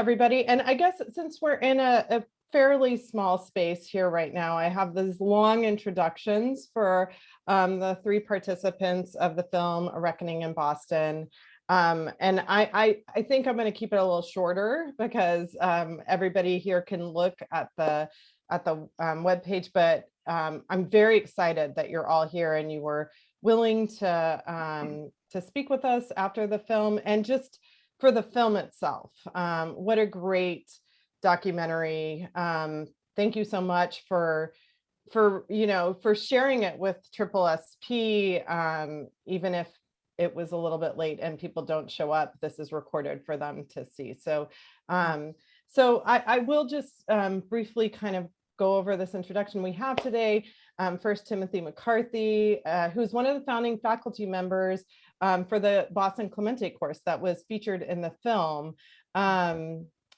everybody. And I guess since we're in a fairly small space here right now, I have these long introductions for the three participants of the film A Reckoning in Boston. And I think I'm going to keep it a little shorter because everybody here can look at the webpage, but I'm very excited that you're all here and you were willing to speak with us after the film and just for the film itself. What a great documentary. Thank you so much for sharing it with Triple SP, even if it was a little bit late and people don't show up, this is recorded for them to see. So I will just briefly kind of go over this introduction we have today. First, Timothy McCarthy, who's one of the founding faculty members for the Boston Clemente course that was featured in the film.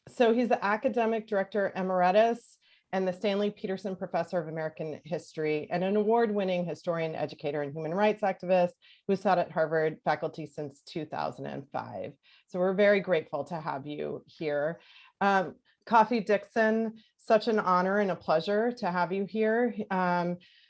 So he's the academic director emeritus and the Stanley Peterson Professor of American History and an award-winning historian, educator, and human rights activist who's taught at Harvard faculty since 2005. So we're very grateful to have you here. Coffee Dixon, such an honor and a pleasure to have you here.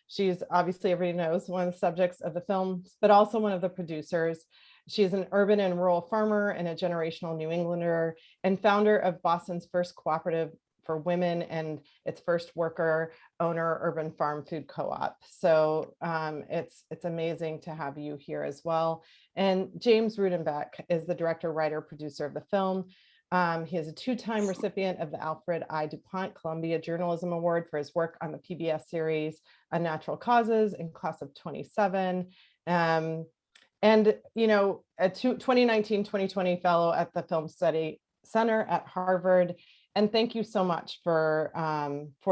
She's obviously, everybody knows, one of the subjects of the film, but also one of the producers. She's an urban and rural farmer and a generational New Englander and founder of Boston's first cooperative for women and its first worker owner urban farm food co-op. So it's amazing to have you here as well. And James Rudenbeck is the director, writer, producer of the film. He is a two-time recipient of the Alfred I. DuPont Columbia Journalism Award for his work on the PBS series Unnatural Causes in Class of 27. And, you know, a 2019-2020 fellow at the Film Study Center at Harvard. And thank you so much for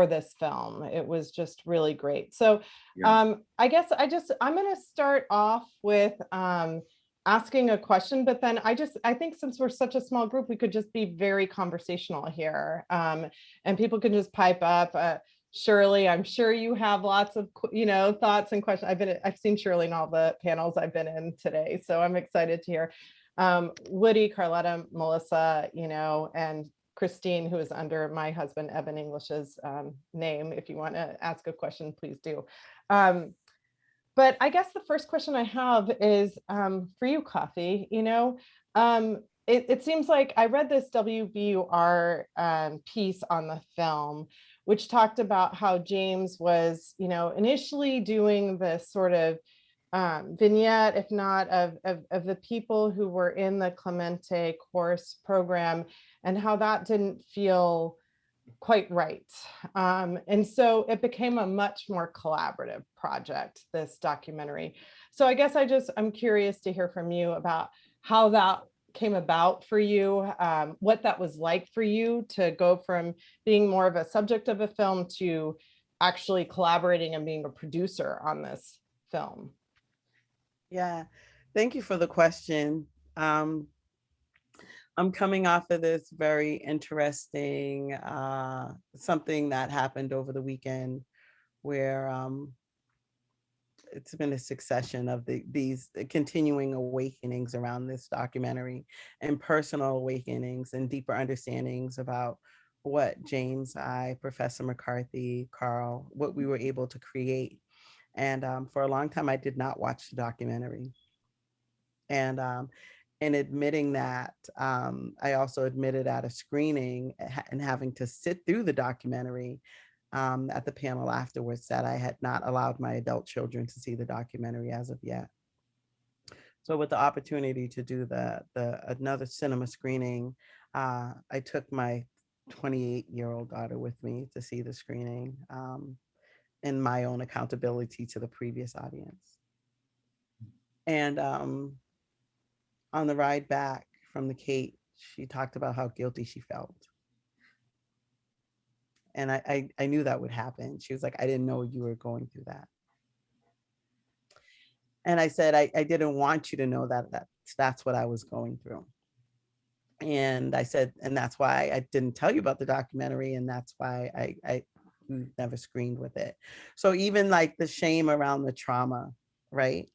this film. It was just really great. So I guess I'm going to start off with asking a question, but then I think since we're such a small group, we could just be very conversational here, and people can just pipe up. Shirley, I'm sure you have lots of thoughts and questions. I've seen Shirley in all the panels I've been in today, so I'm excited to hear. Woody, Carletta, Melissa, and Christine, who is under my husband Evan English's name. If you want to ask a question, please do. But I guess the first question I have is for you, Coffee. It seems like I read this WBUR piece on the film, which talked about how James was, initially doing this sort of vignette, if not of the people who were in the Clemente course program, and how that didn't feel quite right. And so it became a much more collaborative project, this documentary. So I guess I'm curious to hear from you about how that came about for you, what that was like for you to go from being more of a subject of a film to actually collaborating and being a producer on this film. Yeah, thank you for the question. I'm coming off of this very interesting, something that happened over the weekend where it's been a succession of these continuing awakenings around this documentary and personal awakenings and deeper understandings about what James, Professor McCarthy, Carl, what we were able to create. And for a long time, I did not watch the documentary. And in admitting that, I also admitted at a screening and having to sit through the documentary at the panel afterwards that I had not allowed my adult children to see the documentary as of yet. So with the opportunity to do another cinema screening, I took my 28-year-old daughter with me to see the screening in my own accountability to the previous audience. And on the ride back from the Cape, she talked about how guilty she felt. And I knew that would happen. She was like, I didn't know you were going through that. And I said, I didn't want you to know that's what I was going through. And I said, and that's why I didn't tell you about the documentary. And that's why I never screened with it. So even like the shame around the trauma, right?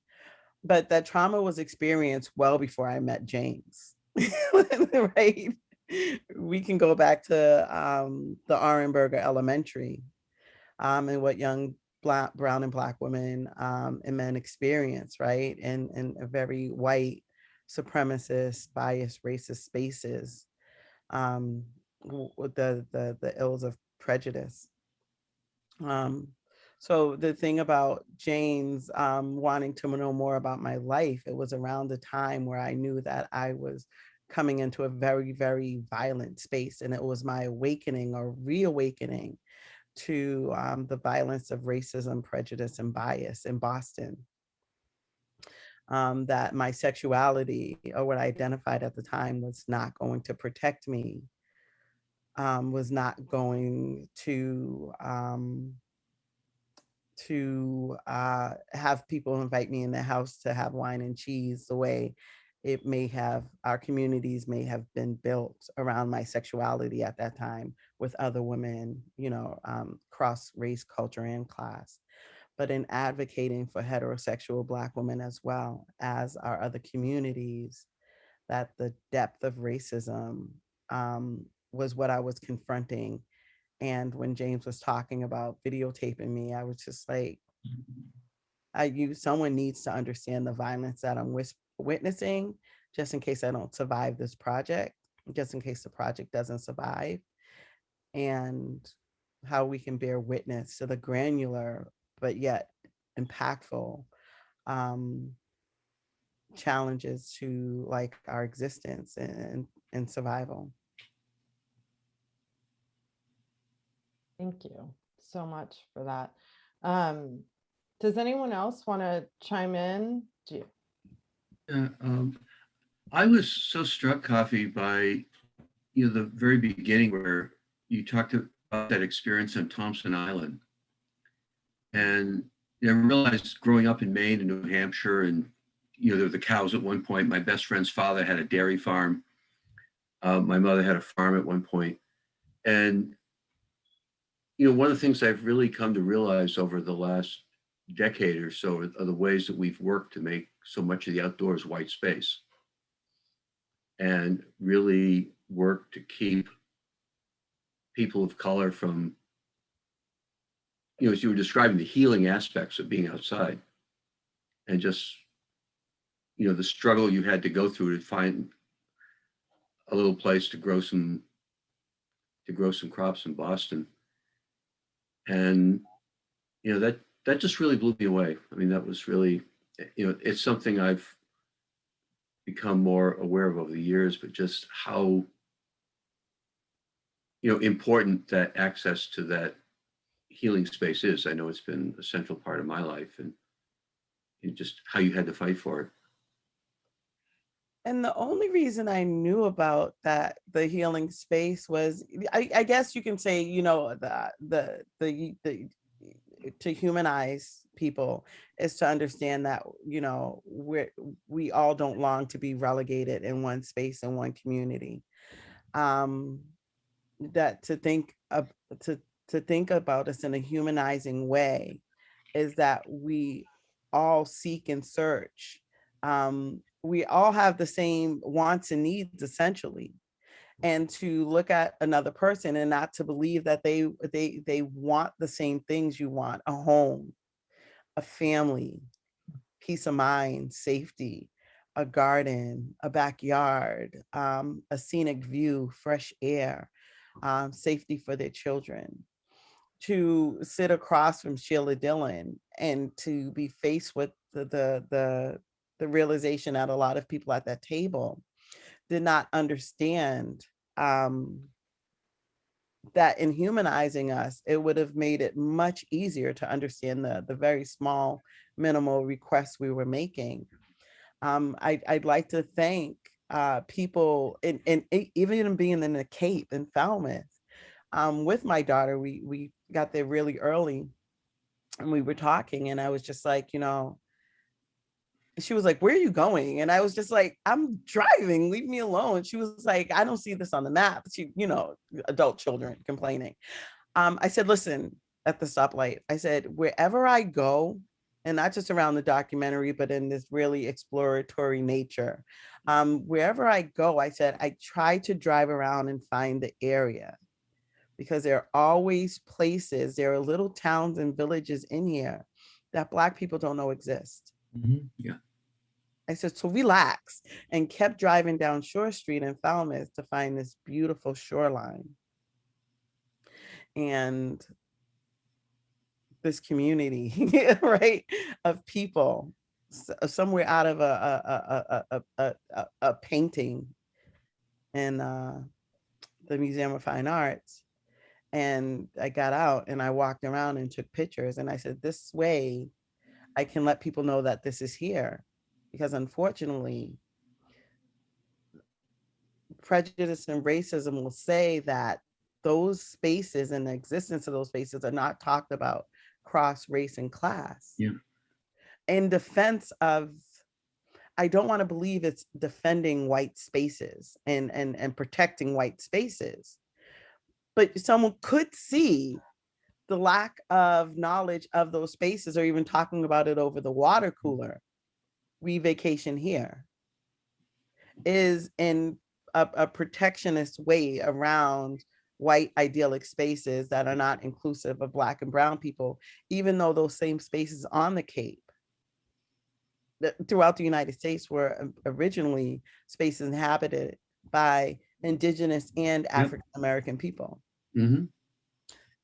But that trauma was experienced well before I met James, right? we can go back to the Arenberger Elementary, and what young black, brown and black women and men experience, right? In a very white, supremacist, biased, racist spaces, with the ills of prejudice. Um, so the thing about James wanting to know more about my life, it was around the time where I knew that I was coming into a very, very violent space. And it was my awakening or reawakening to the violence of racism, prejudice, and bias in Boston. That my sexuality, or what I identified at the time, was not going to protect me, was not going to have people invite me in their house to have wine and cheese the way it may have, our communities may have been built around my sexuality at that time with other women, cross race, culture, and class. But in advocating for heterosexual Black women as well as our other communities, that the depth of racism was what I was confronting. And when James was talking about videotaping me, I was just like, someone needs to understand the violence that I'm witnessing, just in case I don't survive this project, just in case the project doesn't survive, and how we can bear witness to the granular but yet impactful um, challenges to like our existence and survival. Thank you so much for that. Um, does anyone else want to chime in? Yeah, I was so struck, Coffee, by the very beginning where you talked about that experience on Thompson Island, and I realized growing up in Maine and New Hampshire, and there were the cows at one point. My best friend's father had a dairy farm. My mother had a farm at one point, and one of the things I've really come to realize over the last decade or so are the ways that we've worked to make so much of the outdoors white space, and really work to keep people of color from, as you were describing, the healing aspects of being outside, and just, the struggle you had to go through to find a little place to grow some crops in Boston. And, that just really blew me away. I mean, that was really, it's something I've become more aware of over the years, but just how, important that access to that healing space is. I know it's been a central part of my life, and just how you had to fight for it. And the only reason I knew about that, the healing space, was, I guess you can say, the to humanize people is to understand that, we all don't long to be relegated in one space in one community. That to think about us in a humanizing way is that we all seek and search. We all have the same wants and needs, essentially. And to look at another person and not to believe that they want the same things you want: a home, a family, peace of mind, safety, a garden, a backyard, a scenic view, fresh air, safety for their children. To sit across from Sheila Dillon and to be faced with the realization that a lot of people at that table did not understand, that in humanizing us, it would have made it much easier to understand the very small, minimal requests we were making. I'd like to thank people, even in being in the Cape in Falmouth, with my daughter. We got there really early, and we were talking, and I was just like, she was like, "Where are you going?" And I was just like, "I'm driving, leave me alone." She was like, "I don't see this on the map." She, adult children complaining. I said, "Listen," at the stoplight, I said, "Wherever I go, and not just around the documentary, but in this really exploratory nature. Wherever I go, I said, I try to drive around and find the area, because there are always places, there are little towns and villages in here that Black people don't know exist. Yeah. I said, so relax, and kept driving down Shore Street in Falmouth to find this beautiful shoreline. And this community, right, of people, somewhere out of a painting in the Museum of Fine Arts. And I got out and I walked around and took pictures. And I said, this way I can let people know that this is here. Because unfortunately, prejudice and racism will say that those spaces and the existence of those spaces are not talked about cross race and class. Yeah. In defense of, I don't want to believe it's defending white spaces and protecting white spaces, but someone could see the lack of knowledge of those spaces, or even talking about it over the water cooler. We vacation here is in a protectionist way around white idyllic spaces that are not inclusive of Black and brown people, even though those same spaces on the Cape throughout the United States were originally spaces inhabited by Indigenous and African American people. Mm-hmm.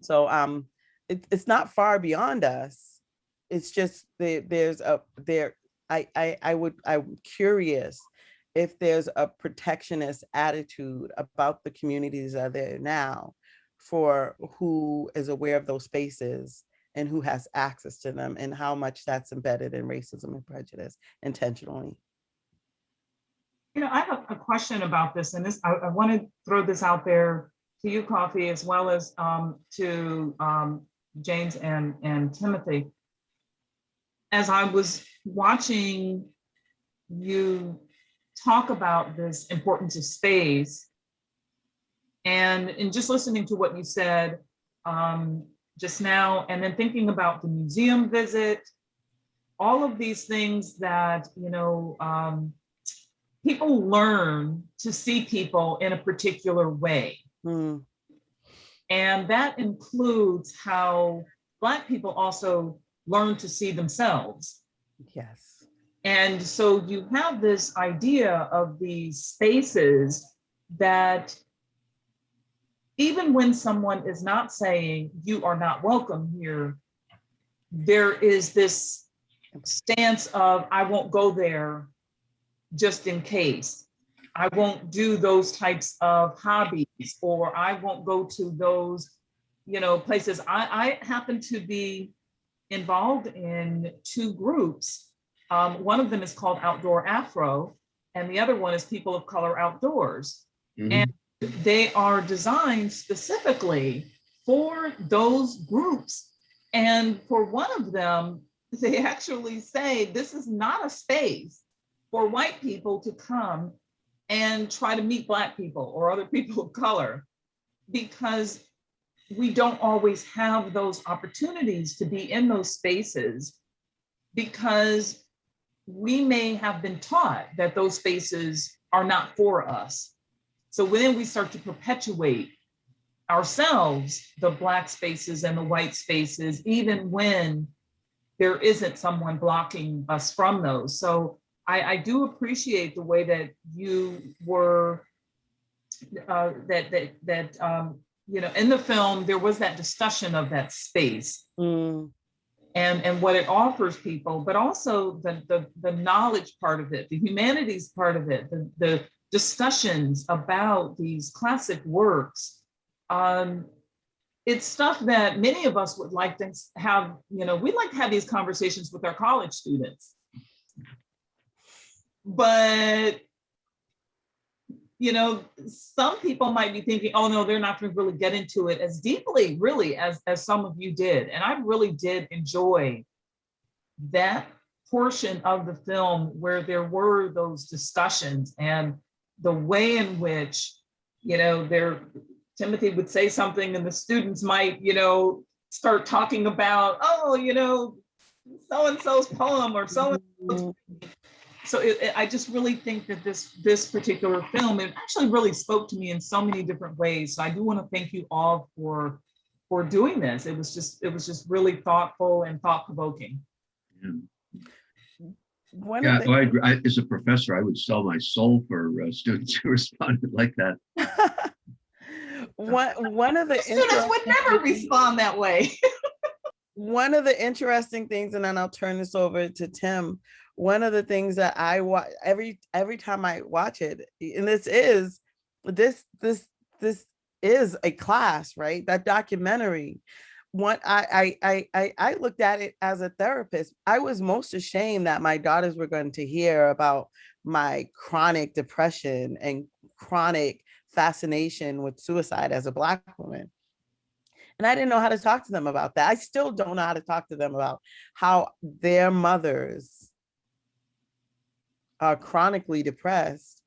So it's not far beyond us. It's just I'm curious if there's a protectionist attitude about the communities that are there now, for who is aware of those spaces and who has access to them, and how much that's embedded in racism and prejudice intentionally. You know, I have a question about this, and this I want to throw this out there to you, Coffee, as well as to James and Timothy. As I was watching you talk about this importance of space, and in just listening to what you said just now, and then thinking about the museum visit, all of these things that, you know, people learn to see people in a particular way. Mm. And that includes how Black people also learn to see themselves. Yes. And so you have this idea of these spaces that even when someone is not saying you are not welcome here, there is this stance of, I won't go there just in case. I won't do those types of hobbies, or I won't go to those, you know, places. I happen to be involved in two groups. One of them is called Outdoor Afro, and the other one is People of Color Outdoors. Mm-hmm. And they are designed specifically for those groups. And for one of them, they actually say this is not a space for white people to come and try to meet Black people or other people of color, because we don't always have those opportunities to be in those spaces, because we may have been taught that those spaces are not for us. So when we start to perpetuate ourselves, the Black spaces and the white spaces, even when there isn't someone blocking us from those. So I do appreciate the way that you were, you know, in the film, there was that discussion of that space. Mm. And what it offers people, but also the knowledge part of it, the humanities part of it, the discussions about these classic works. It's stuff that many of us would like to have, you know, we'd like to have these conversations with our college students. But, you know, some people might be thinking, oh no, they're not going to really get into it as deeply, really, as some of you did. And I really did enjoy that portion of the film where there were those discussions, and the way in which, you know, Timothy would say something and the students might, you know, start talking about, oh, you know, so-and-so's poem or so. Mm, So I just really think that this particular film, it actually really spoke to me in so many different ways. So I do want to thank you all for doing this. It was just really thoughtful and thought-provoking. One Yeah, of well, as a professor, I would sell my soul for students who responded like that. the one of the Students would never respond that way. one of the interesting things, and then I'll turn this over to Tim. One of the things that I watch every time I watch it, and this is a class, right? That documentary. What I looked at it as a therapist. I was most ashamed that my daughters were going to hear about my chronic depression and chronic fascination with suicide as a Black woman. And I didn't know how to talk to them about that. I still don't know how to talk to them about how their mothers are chronically depressed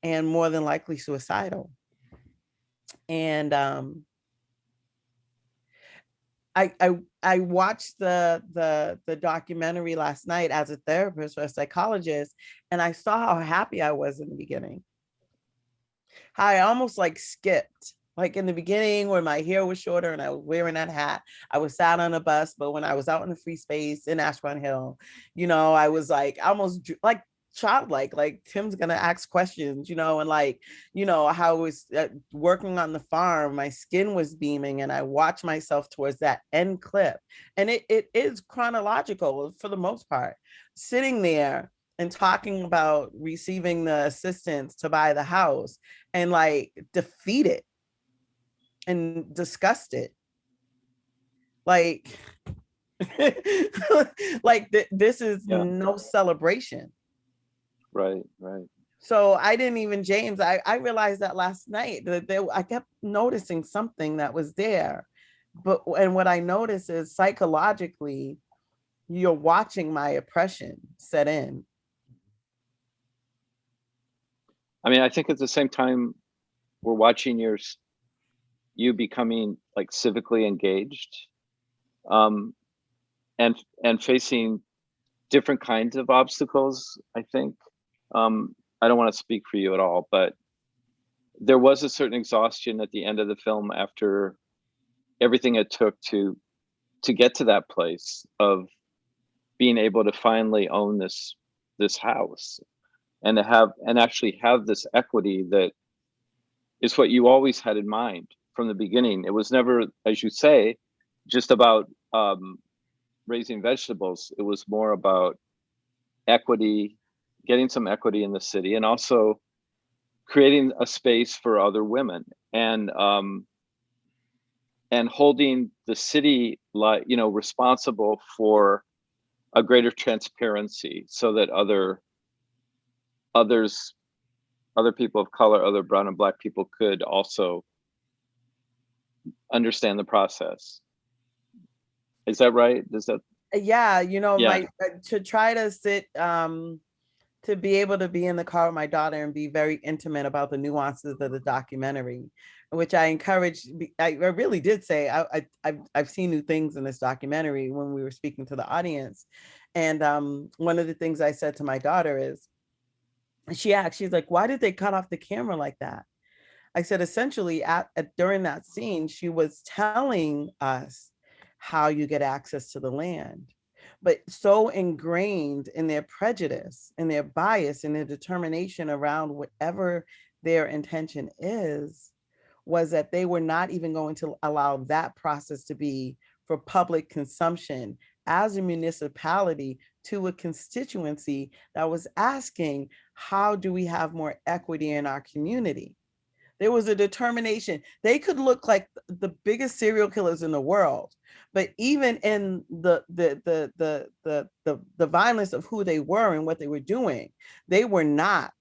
and more than likely suicidal. And I watched the documentary last night as a therapist or a psychologist, and I saw how happy I was in the beginning. How I almost like skipped. Like in the beginning, when my hair was shorter and I was wearing that hat, I was sat on a bus. But when I was out in the free space in Ashburn Hill, I was like almost like childlike, like Tim's gonna ask questions, and like, how I was working on the farm, my skin was beaming, and I watched myself towards that end clip. And it is chronological for the most part, sitting there and talking about receiving the assistance to buy the house and like defeated and disgusted. Like, this is no celebration. Right. So I didn't even, James, I realized that last night that I kept noticing something that was there. And what I noticed is psychologically, you're watching my oppression set in. I mean, I think at the same time, we're watching you becoming like civically engaged, and facing different kinds of obstacles. I think, I don't want to speak for you at all, but there was a certain exhaustion at the end of the film after everything it took to get to that place of being able to finally own this house and actually have this equity that is what you always had in mind from the beginning. It was never, as you say, just about raising vegetables. It was more about equity, getting some equity in the city, and also creating a space for other women, and holding the city responsible for a greater transparency, so that other people of color, other brown and Black people, could also understand the process. Is that right? Yeah, Yeah. to try to sit, to be able to be in the car with my daughter and be very intimate about the nuances of the documentary, which I encourage. I really did say I've seen new things in this documentary when we were speaking to the audience. And one of the things I said to my daughter is, she's like, why did they cut off the camera like that? I said, essentially during that scene, she was telling us how you get access to the land, but so ingrained in their prejudice and their bias and their determination around whatever their intention is, was that they were not even going to allow that process to be for public consumption as a municipality to a constituency that was asking, how do we have more equity in our community? There was a determination. They could look like the biggest serial killers in the world, but even in the violence of who they were and what they were doing, they were not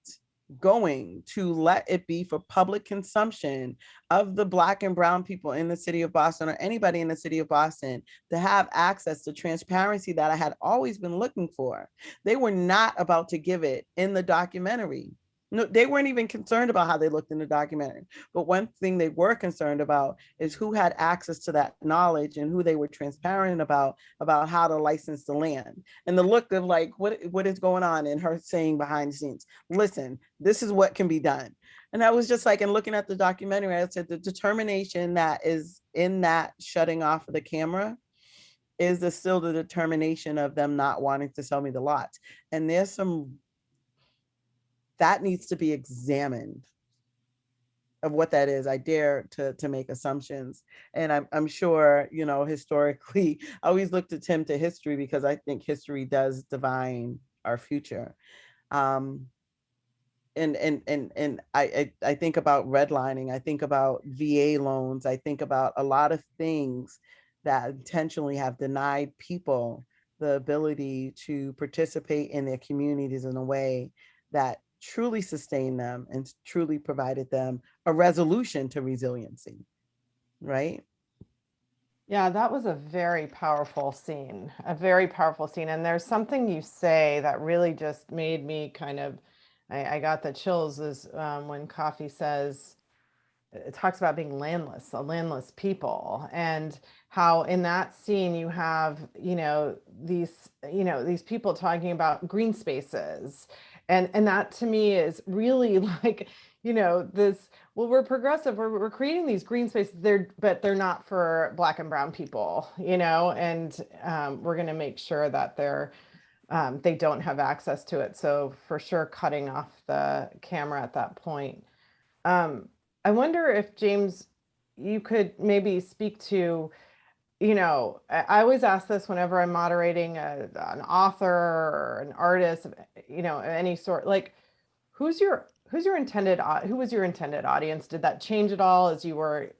going to let it be for public consumption of the Black and brown people in the city of Boston, or anybody in the city of Boston, to have access to transparency that I had always been looking for. They were not about to give it in the documentary. No, they weren't even concerned about how they looked in the documentary. But one thing they were concerned about is who had access to that knowledge and who they were transparent about how to license the land. And the look of like, what is going on? And her saying behind the scenes, listen, this is what can be done. And I was just like, and looking at the documentary, I said the determination that is in that shutting off of the camera is still the determination of them not wanting to sell me the lots. And there's some that needs to be examined of what that is. I dare to make assumptions. And I'm sure, you know, historically, I always look to Tim to history because I think history does divine our future. And I think about redlining, I think about VA loans, I think about a lot of things that intentionally have denied people the ability to participate in their communities in a way that truly sustained them and truly provided them a resolution to resiliency, right? Yeah, that was a very powerful scene, a very powerful scene. And there's something you say that really just made me kind of, I got the chills is when Coffee says, it talks about being landless, a landless people, and how in that scene you have, these people talking about green spaces. And that to me is really like, this, well, we're progressive, we're creating these green spaces, but they're not for Black and brown people, and we're going to make sure that they don't have access to it. So for sure, cutting off the camera at that point. I wonder if, James, you could maybe speak to, I always ask this whenever I'm moderating an author or an artist, of, of any sort, like who was your intended audience? Did that change at all as you were,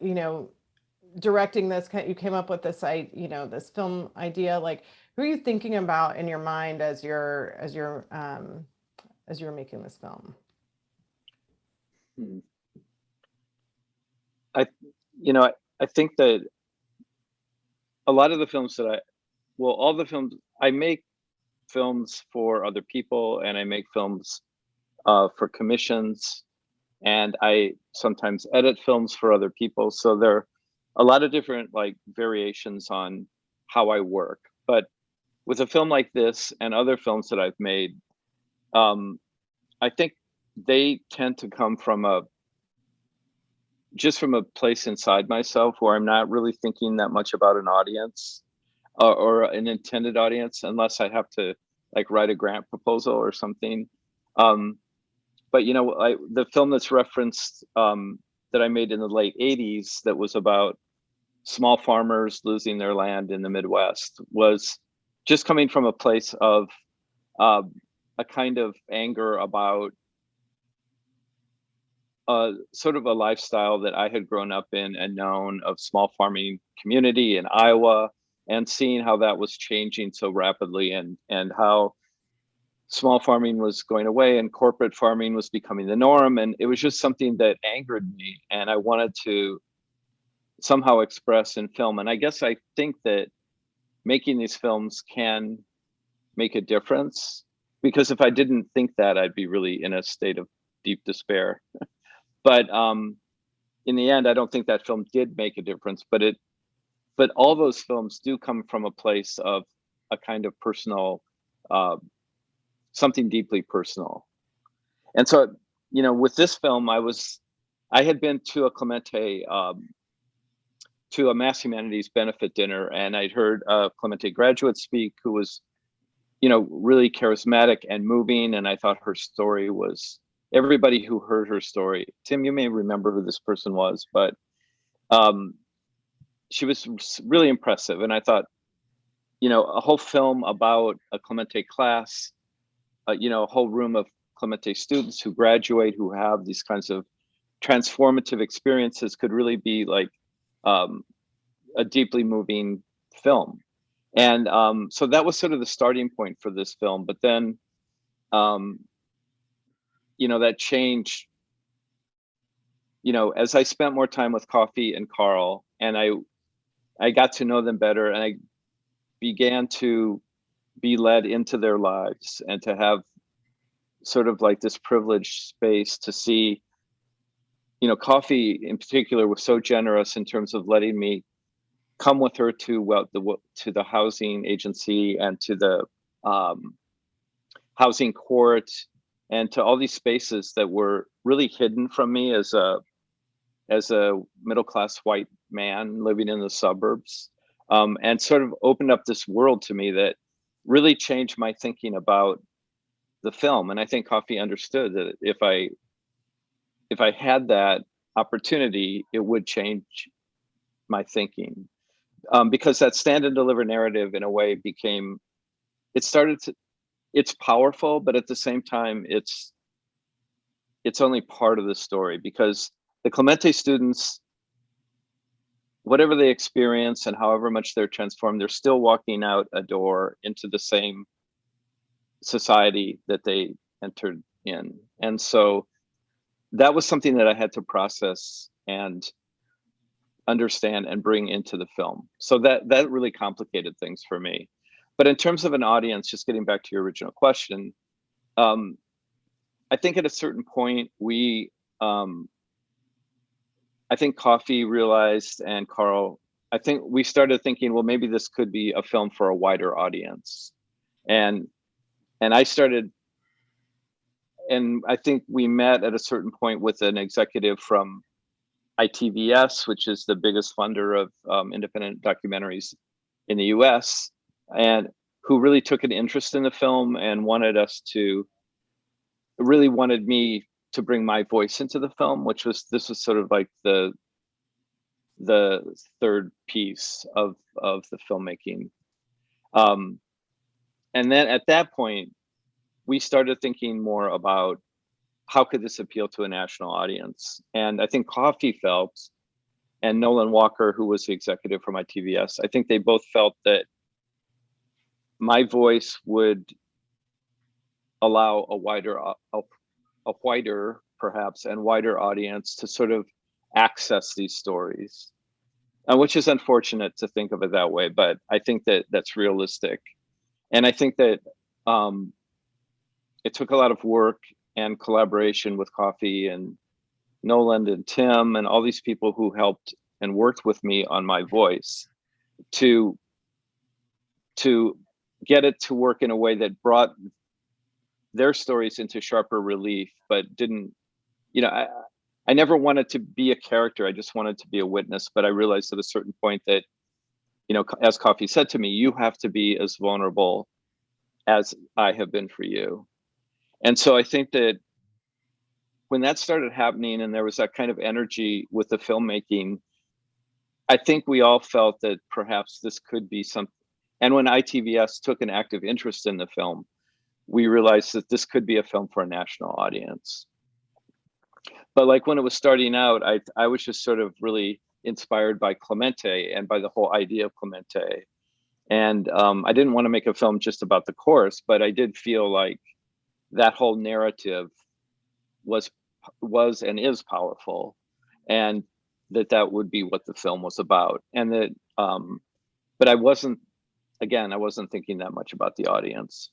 directing this? You came up with this, this film idea. Like, who are you thinking about in your mind as you're making this film? Hmm. I think that a lot of the films that all the films, I make films for other people and I make films for commissions, and I sometimes edit films for other people. So there are a lot of different like variations on how I work. But with a film like this and other films that I've made, I think they tend to come from just from a place inside myself where I'm not really thinking that much about an audience or an intended audience, unless I have to like write a grant proposal or something. But the film that's referenced that I made in the late 80s that was about small farmers losing their land in the Midwest was just coming from a place of a kind of anger about sort of a lifestyle that I had grown up in and known of small farming community in Iowa, and seeing how that was changing so rapidly, and how small farming was going away and corporate farming was becoming the norm. And it was just something that angered me, and I wanted to somehow express in film. And I guess I think that making these films can make a difference, because if I didn't think that, I'd be really in a state of deep despair. But in the end, I don't think that film did make a difference. But all those films do come from a place of a kind of personal, something deeply personal. And so, with this film, I had been to a Clemente, to a Mass Humanities benefit dinner, and I'd heard a Clemente graduate speak who was, really charismatic and moving. And I thought her story was, everybody who heard her story, Tim, you may remember who this person was, but she was really impressive. And I thought, a whole film about a Clemente class, a whole room of Clemente students who graduate, who have these kinds of transformative experiences, could really be like a deeply moving film. And so that was sort of the starting point for this film. But then, that changed, as I spent more time with Coffee and Carl, and I got to know them better, and I began to be led into their lives and to have, sort of like this privileged space to see, Coffee in particular was so generous in terms of letting me come with her to the housing agency and to the housing court and to all these spaces that were really hidden from me as a middle-class white man living in the suburbs, and sort of opened up this world to me that really changed my thinking about the film. And I think Coffee understood that if I had that opportunity, it would change my thinking, because that stand and deliver narrative in a way it's powerful, but at the same time, it's only part of the story, because the Clemente students, whatever they experience and however much they're transformed, they're still walking out a door into the same society that they entered in. And so that was something that I had to process and understand and bring into the film. So that really complicated things for me. But in terms of an audience, just getting back to your original question, I think at a certain point I think Coffee realized, and Carl, I think we started thinking, well, maybe this could be a film for a wider audience. And I started, and I think we met at a certain point with an executive from ITVS, which is the biggest funder of independent documentaries in the US, and who really took an interest in the film and wanted me to bring my voice into the film, this was sort of like the third piece of the filmmaking. And then at that point, we started thinking more about how could this appeal to a national audience? And I think Coffee felt, and Nolan Walker, who was the executive from ITVS, I think they both felt that my voice would allow a wider perhaps and wider audience to sort of access these stories, which is unfortunate to think of it that way, but I think that that's realistic. And I think that it took a lot of work and collaboration with Coffee and Nolan and Tim and all these people who helped and worked with me on my voice to get it to work in a way that brought their stories into sharper relief, but didn't, I never wanted to be a character. I just wanted to be a witness. But I realized at a certain point that, as Coffee said to me, you have to be as vulnerable as I have been for you. And so I think that when that started happening and there was that kind of energy with the filmmaking, I think we all felt that perhaps this could be something. And when ITVS took an active interest in the film, we realized that this could be a film for a national audience. But like when it was starting out, I was just sort of really inspired by Clemente and by the whole idea of Clemente. And I didn't want to make a film just about the course, but I did feel like that whole narrative was and is powerful, and that would be what the film was about. And that, but I wasn't thinking that much about the audience.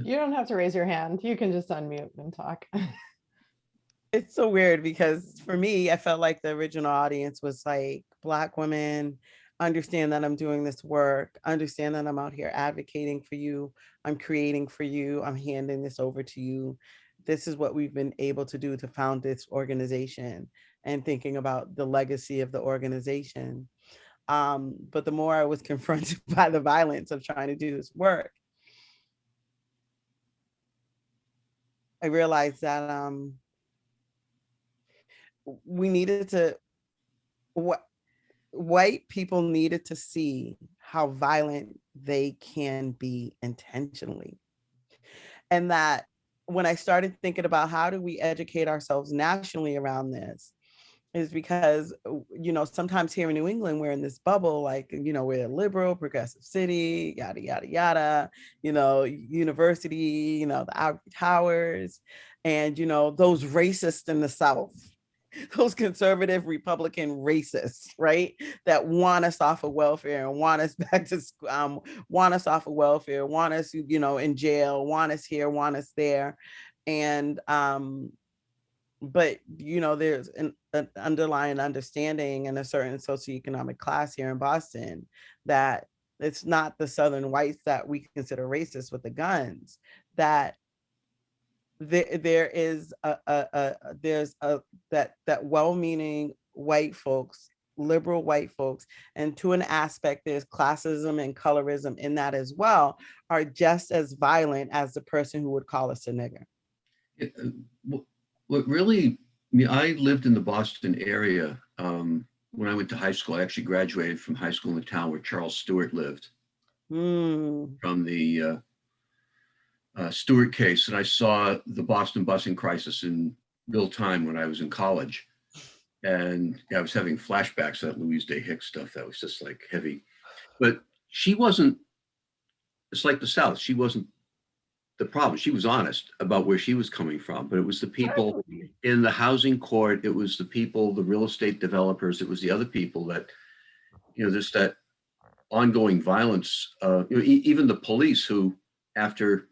You don't have to raise your hand. You can just unmute and talk. It's so weird because for me, I felt like the original audience was like Black women, understand that I'm doing this work, understand that I'm out here advocating for you, I'm creating for you, I'm handing this over to you. This is what we've been able to do to found this organization, and thinking about the legacy of the organization. But the more I was confronted by the violence of trying to do this work, I realized that we needed to, white people needed to see how violent they can be intentionally. And that when I started thinking about how do we educate ourselves nationally around this, is because, sometimes here in New England, we're in this bubble, like, we're a liberal, progressive city, yada, yada, yada, university, the Ivory Towers, and, those racists in the South, those conservative Republican racists, right? That want us off of welfare and want us back to want us off of welfare, want us, in jail, want us here, want us there. And but there's an underlying understanding and a certain socioeconomic class here in Boston that it's not the Southern whites that we consider racist with the guns, that there is that well-meaning white folks, liberal white folks, and to an aspect there's classism and colorism in that as well, are just as violent as the person who would call us a nigger. What really, I lived in the Boston area when I went to high school. I actually graduated from high school in the town where Charles Stewart lived, from the Stewart case. And I saw the Boston busing crisis in real time when I was in college. And I was having flashbacks of that Louise Day Hicks stuff that was just like heavy. But she wasn't, it's like the South, she wasn't the problem. She was honest about where she was coming from, but it was the people in the housing court, it was the people, the real estate developers, it was the other people that, there's that ongoing violence. Even the police who, after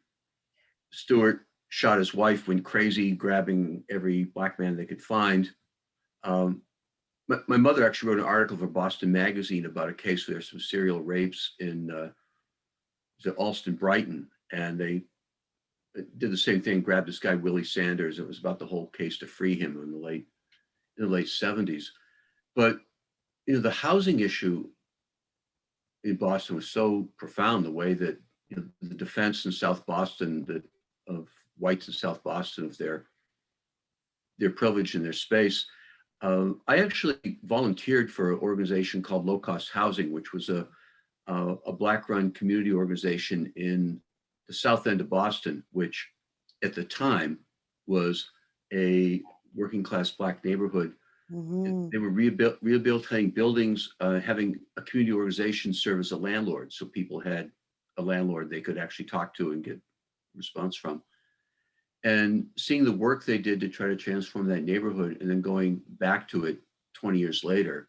Stewart shot his wife, went crazy, grabbing every Black man they could find. My mother actually wrote an article for Boston Magazine about a case where there's some serial rapes in Alston, Brighton, and they did the same thing, grabbed this guy, Willie Sanders. It was about the whole case to free him in the late 70s. But, the housing issue in Boston was so profound, the way that the defense in South Boston, of whites in South Boston, of their privilege and their space. I actually volunteered for an organization called Low Cost Housing, which was a Black-run community organization in the South End of Boston, which at the time was a working class Black neighborhood. They were rehabilitating buildings, having a community organization serve as a landlord. So people had a landlord they could actually talk to and get response from. And seeing the work they did to try to transform that neighborhood, and then going back to it 20 years later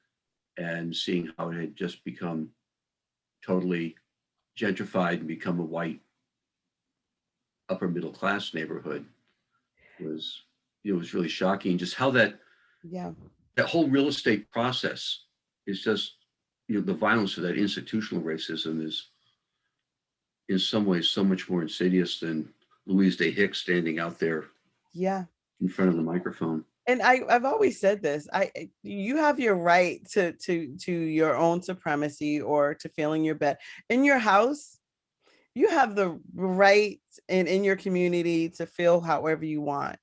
and seeing how it had just become totally gentrified and become a white upper middle class neighborhood was really shocking. Just how that whole real estate process is just, the violence of that institutional racism is in some ways so much more insidious than Louise Day Hicks standing out there in front of the microphone. And I've always said this, you have your right to your own supremacy, or to feeling your bed in your house. You have the right in your community to feel however you want.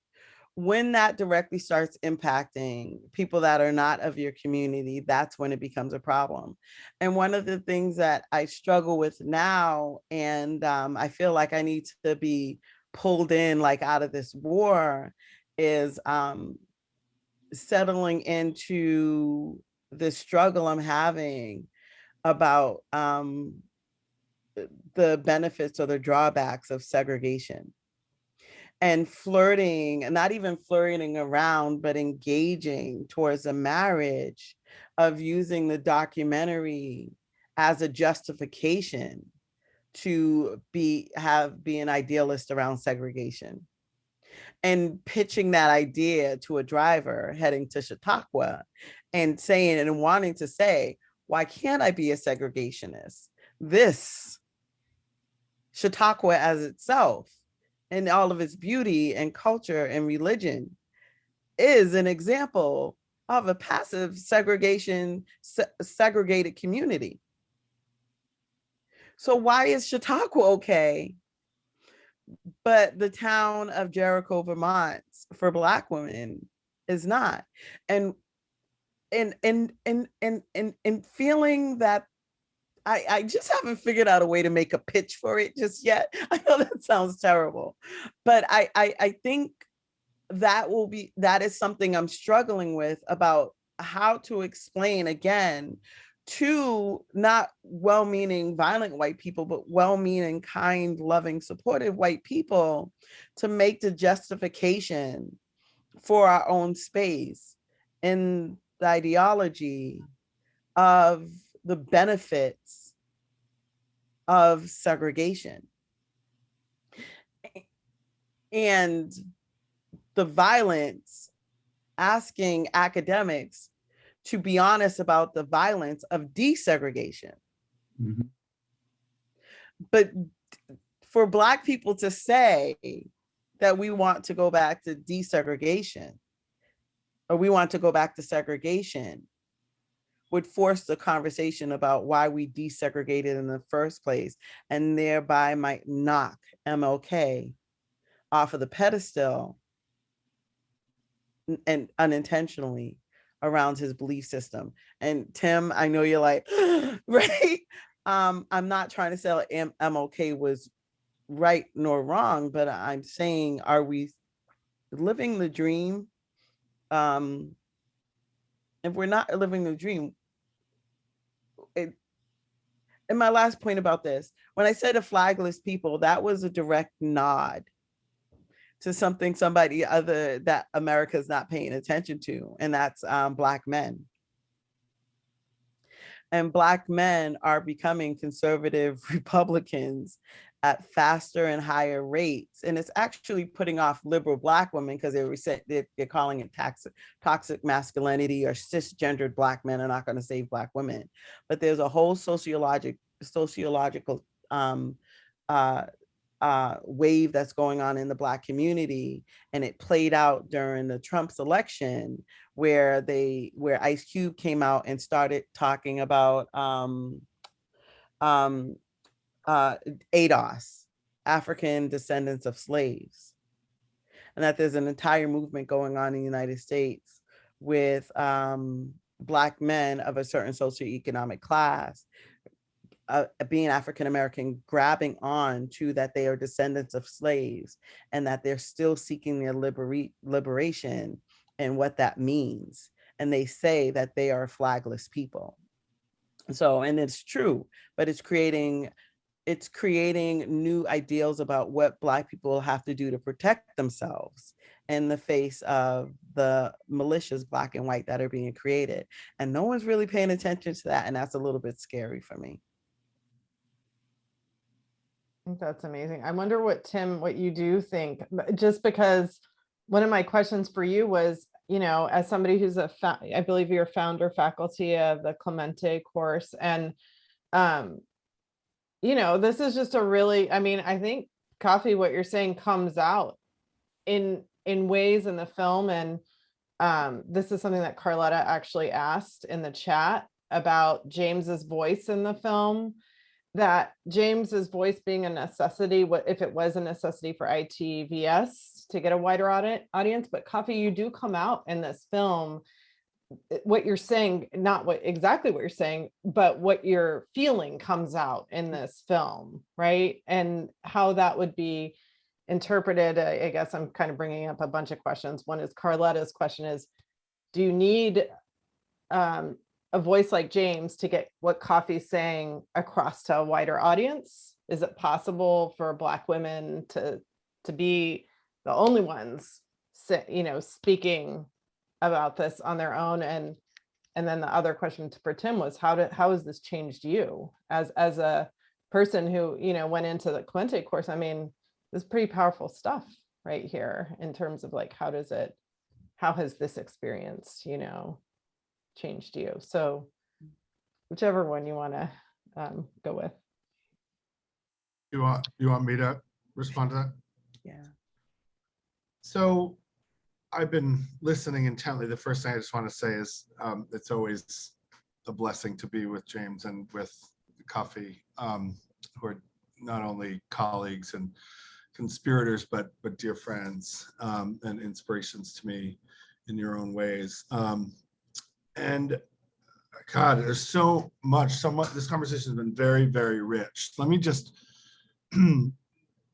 When that directly starts impacting people that are not of your community, that's when it becomes a problem. And one of the things that I struggle with now, and I feel like I need to be pulled in, like out of this war, is settling into the struggle I'm having about the benefits or the drawbacks of segregation, and flirting, and not even flirting around, but engaging towards a marriage of using the documentary as a justification to be an idealist around segregation, and pitching that idea to a driver heading to Chautauqua and saying and wanting to say, why can't I be a segregationist? This Chautauqua as itself, and all of its beauty and culture and religion, is an example of a passive segregated community. So why is Chautauqua okay, but the town of Jericho, Vermont, for Black women is not? And feeling that I just haven't figured out a way to make a pitch for it just yet. I know that sounds terrible, but I think that is something I'm struggling with, about how to explain again to not well-meaning violent white people, but well-meaning, kind, loving, supportive white people, to make the justification for our own space in the ideology of the benefits of segregation and the violence, asking academics to be honest about the violence of desegregation. Mhm. But for Black people to say that we want to go back to desegregation or we want to go back to segregation would force the conversation about why we desegregated in the first place, and thereby might knock MLK off of the pedestal and unintentionally around his belief system. And Tim, I know you're like, right? I'm not trying to say MLK was right nor wrong, but I'm saying, are we living the dream? If we're not living the dream, and my last point about this, when I said a flagless people, that was a direct nod to somebody other that America's not paying attention to, and that's Black men. And Black men are becoming conservative Republicans at faster and higher rates. And it's actually putting off liberal Black women because they're calling it toxic masculinity, or cisgendered Black men are not going to save Black women. But there's a whole sociological wave that's going on in the Black community, and it played out during the Trump's election, where Ice Cube came out and started talking about ADOS, African descendants of slaves, and that there's an entire movement going on in the United States with Black men of a certain socioeconomic class, being African American, grabbing on to that they are descendants of slaves and that they're still seeking their liberation and what that means. And they say that they are flagless people. So, and it's true, but it's creating new ideals about what Black people have to do to protect themselves in the face of the militias, Black and white, that are being created. And no one's really paying attention to that. And that's a little bit scary for me. I think that's amazing. I wonder what you do think, just because one of my questions for you was, as somebody who's I believe you're founder faculty of the Clemente course. And, this is just a really, I think, Coffee, what you're saying comes out in ways in the film. And this is something that Carletta actually asked in the chat about James's voice in the film, that James's voice being a necessity, if it was a necessity for ITVS to get a wider audience. But Coffee, you do come out in this film, what you're saying, not exactly what you're saying, but what you're feeling comes out in this film, right? And how that would be interpreted. I guess I'm kind of bringing up a bunch of questions. One is Carletta's question is, do you need a voice like James to get what Coffee's saying across to a wider audience? Is it possible for Black women to be the only ones, speaking about this on their own? And then the other question for Tim was, how has this changed you as a person who, went into the Clemente course? This is pretty powerful stuff right here in terms of like, how has this experience, changed you? So whichever one you want to go with. You want me to respond to that? Yeah. So I've been listening intently. The first thing I just want to say is it's always a blessing to be with James and with Coffee, who are not only colleagues and conspirators, but dear friends and inspirations to me in your own ways. And God, there's so much. This conversation has been very, very rich. Let me just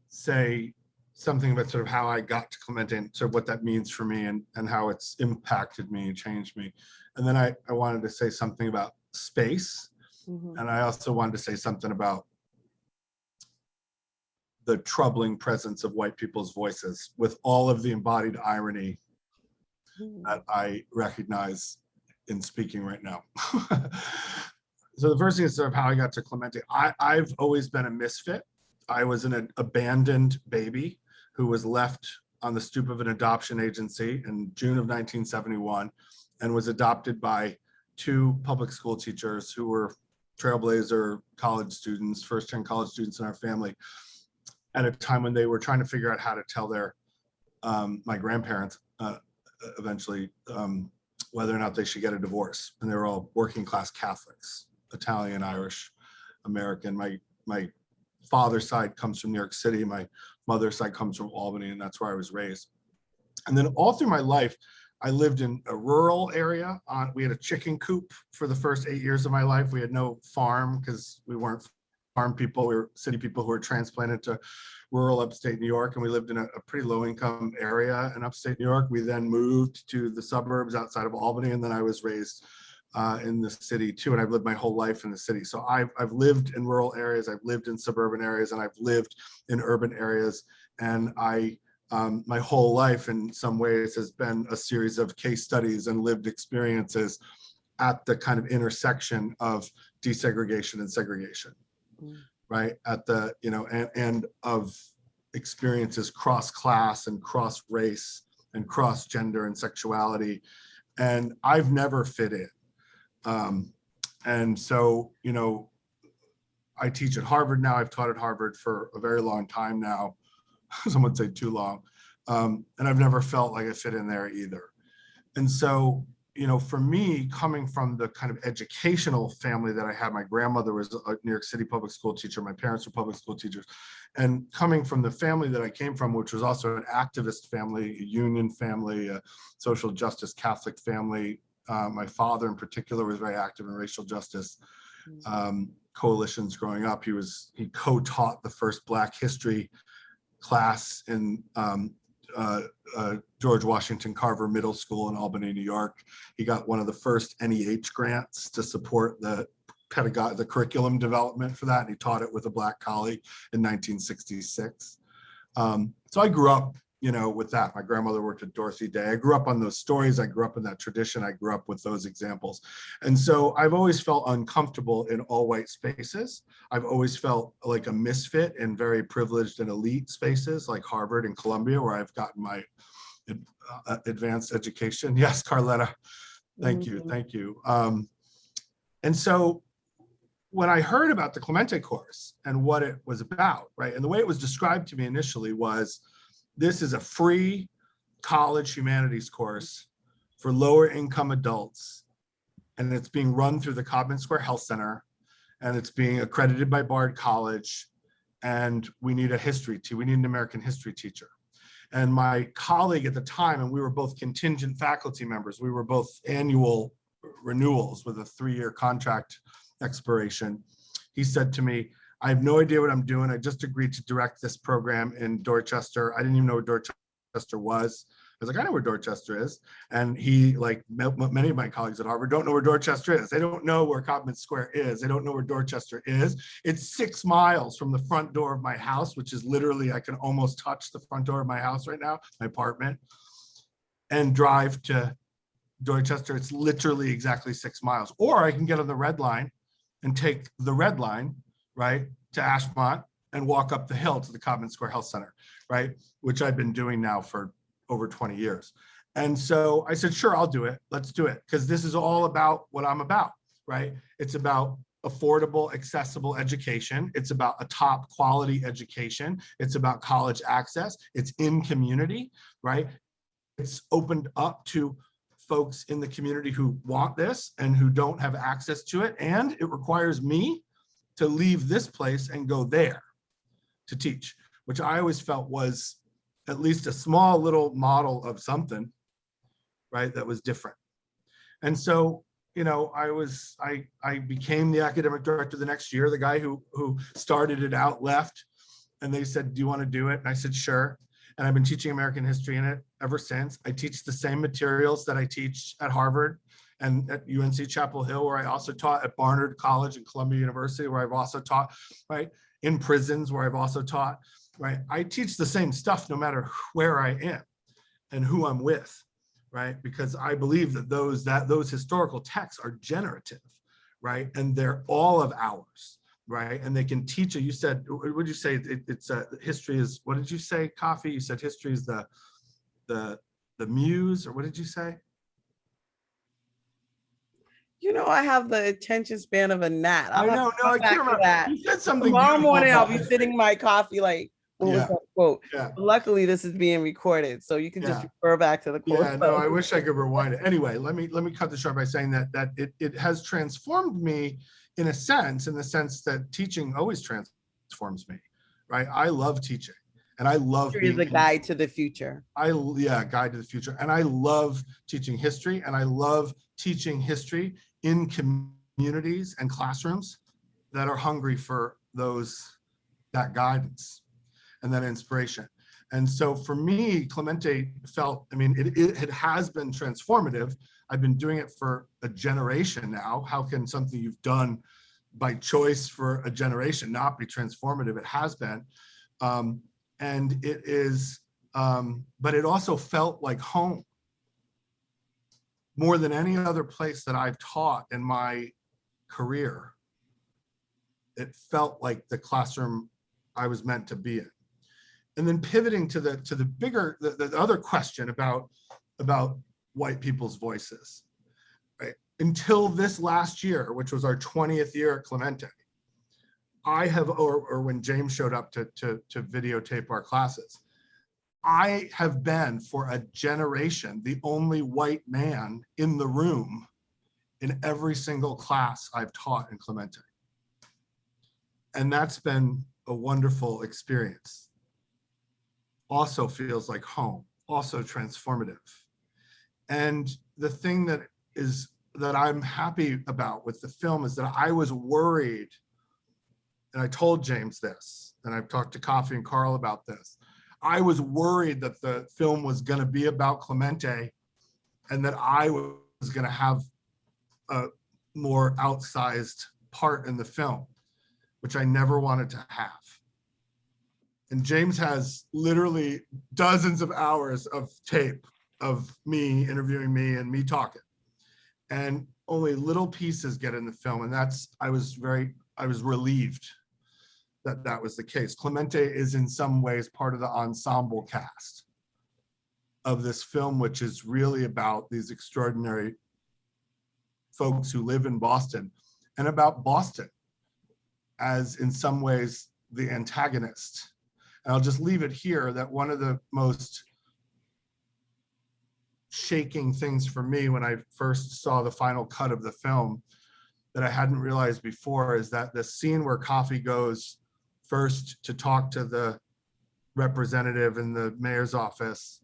say something about sort of how I got to Clemente and sort of what that means for me and how it's impacted me and changed me. And then I wanted to say something about space. Mm-hmm. And I also wanted to say something about the troubling presence of white people's voices with all of the embodied irony that I recognize in speaking right now. So the first thing is sort of how I got to Clemente. I've always been a misfit. I was an abandoned baby who was left on the stoop of an adoption agency in June of 1971 and was adopted by two public school teachers who were trailblazer college students, first-gen college students in our family, at a time when they were trying to figure out how to tell their my grandparents eventually whether or not they should get a divorce. And they were all working class Catholics, Italian, Irish, American. My father's side comes from New York City. My mother's side comes from Albany, and that's where I was raised. And then all through my life, I lived in a rural area. We had a chicken coop for the first 8 years of my life. We had no farm because we weren't farm people. We were city people who were transplanted to rural upstate New York, and we lived in a pretty low income area in upstate New York. We then moved to the suburbs outside of Albany, and then I was raised in the city too, and I've lived my whole life in the city. So I've lived in rural areas, I've lived in suburban areas, and I've lived in urban areas. And my whole life in some ways has been a series of case studies and lived experiences at the kind of intersection of desegregation and segregation, right? At the, and of experiences cross class and cross race and cross gender and sexuality. And I've never fit in. And so, I teach at Harvard now. I've taught at Harvard for a very long time now. Some would say too long. And I've never felt like I fit in there either. And so, for me, coming from the kind of educational family that I had, my grandmother was a New York City public school teacher. My parents were public school teachers. And coming from the family that I came from, which was also an activist family, a union family, a social justice Catholic family. My father in particular was very active in racial justice coalitions growing up. He co-taught the first Black history class in George Washington Carver Middle School in Albany, New York. He got one of the first NEH grants to support the curriculum development for that. And he taught it with a Black colleague in 1966. So I grew up, with that. My grandmother worked at Dorothy Day. I grew up on those stories. I grew up in that tradition. I grew up with those examples. And so I've always felt uncomfortable in all white spaces. I've always felt like a misfit in very privileged and elite spaces like Harvard and Columbia, where I've gotten my advanced education. Yes, Carletta, thank you, thank you. And so when I heard about the Clemente course and what it was about, right, and the way it was described to me initially was, this is a free college humanities course for lower income adults, and it's being run through the Codman Square Health Center, and it's being accredited by Bard College, and we need an American history teacher. And my colleague at the time, and we were both contingent faculty members, we were both annual renewals with a 3-year contract expiration. He said to me, I have no idea what I'm doing. I just agreed to direct this program in Dorchester. I didn't even know where Dorchester was. I was like, I know where Dorchester is. And he, like many of my colleagues at Harvard, don't know where Dorchester is. They don't know where Codman Square is. They don't know where Dorchester is. It's 6 miles from the front door of my house, which is literally, I can almost touch the front door of my house right now, my apartment, and drive to Dorchester. It's literally exactly 6 miles. Or I can get on the red line and take the red line, right, to Ashmont and walk up the hill to the Codman Square Health Center, right, which I've been doing now for over 20 years. And so I said, sure, I'll do it. Let's do it. Because this is all about what I'm about, right? It's about affordable, accessible education. It's about a top quality education. It's about college access. It's in community, right? It's opened up to folks in the community who want this and who don't have access to it. And it requires me to leave this place and go there to teach, which I always felt was at least a small little model of something, right, that was different. And so, I became the academic director the next year. The guy who started it out left, and they said, do you want to do it? And I said, sure. And I've been teaching American history in it ever since. I teach the same materials that I teach at Harvard and at UNC Chapel Hill, where I also taught, at Barnard College and Columbia University, where I've also taught, right? In prisons, where I've also taught, right? I teach the same stuff no matter where I am and who I'm with, right? Because I believe that those historical texts are generative, right? And they're all of ours, right? And they can teach you. You said, what did you say? It's history is, what did you say, Coffee? You said history is the muse, or what did you say? You know, I have the attention span of a gnat. I I'll have know, to no, come I back can't to remember. that. You said something Tomorrow beautiful morning, I'll about be history. sitting my coffee like, what was Yeah. that quote? Yeah. Luckily, this is being recorded, so you can just Yeah. refer back to the quote. Yeah, no, I wish I could rewind it. Anyway, let me cut this short by saying that it has transformed me in a sense, in the sense that teaching always transforms me, right? I love teaching, and I love History is being a guide to the future. guide to the future, and I love teaching history, and I love teaching history in communities and classrooms that are hungry for that guidance and that inspiration. And so for me, Clemente felt, I mean, it has been transformative. I've been doing it for a generation now. How can something you've done by choice for a generation not be transformative? It has been. And it is, but it also felt like home more than any other place that I've taught in my career. It felt like the classroom I was meant to be in. And then pivoting to the bigger, the other question about white people's voices, right? Until this last year, which was our 20th year at Clemente, I have, or when James showed up to videotape our classes, I have been for a generation the only white man in the room in every single class I've taught in Clemente. And that's been a wonderful experience. Also feels like home, also transformative. And the thing that I'm happy about with the film is that I was worried, and I told James this, and I've talked to Coffee and Carl about this. I was worried that the film was going to be about Clemente and that I was going to have a more outsized part in the film, which I never wanted to have. And James has literally dozens of hours of tape of me interviewing me and me talking. And only little pieces get in the film. And I was relieved that that was the case. Clemente is in some ways part of the ensemble cast of this film, which is really about these extraordinary folks who live in Boston, and about Boston as in some ways the antagonist. And I'll just leave it here that one of the most shaking things for me when I first saw the final cut of the film that I hadn't realized before is that the scene where Coffee goes first to talk to the representative in the mayor's office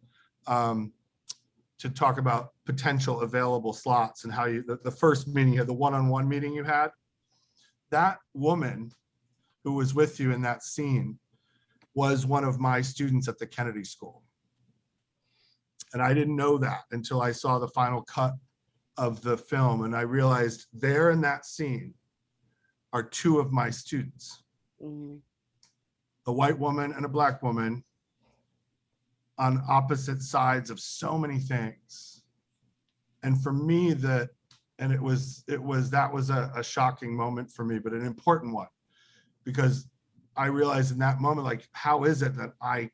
to talk about potential available slots and how the first meeting, the one-on-one meeting you had, that woman who was with you in that scene was one of my students at the Kennedy School. And I didn't know that until I saw the final cut of the film. And I realized there in that scene are two of my students, a white woman and a black woman on opposite sides of so many things. And for me, that was a shocking moment for me, but an important one, because I realized in that moment, like, how is it that I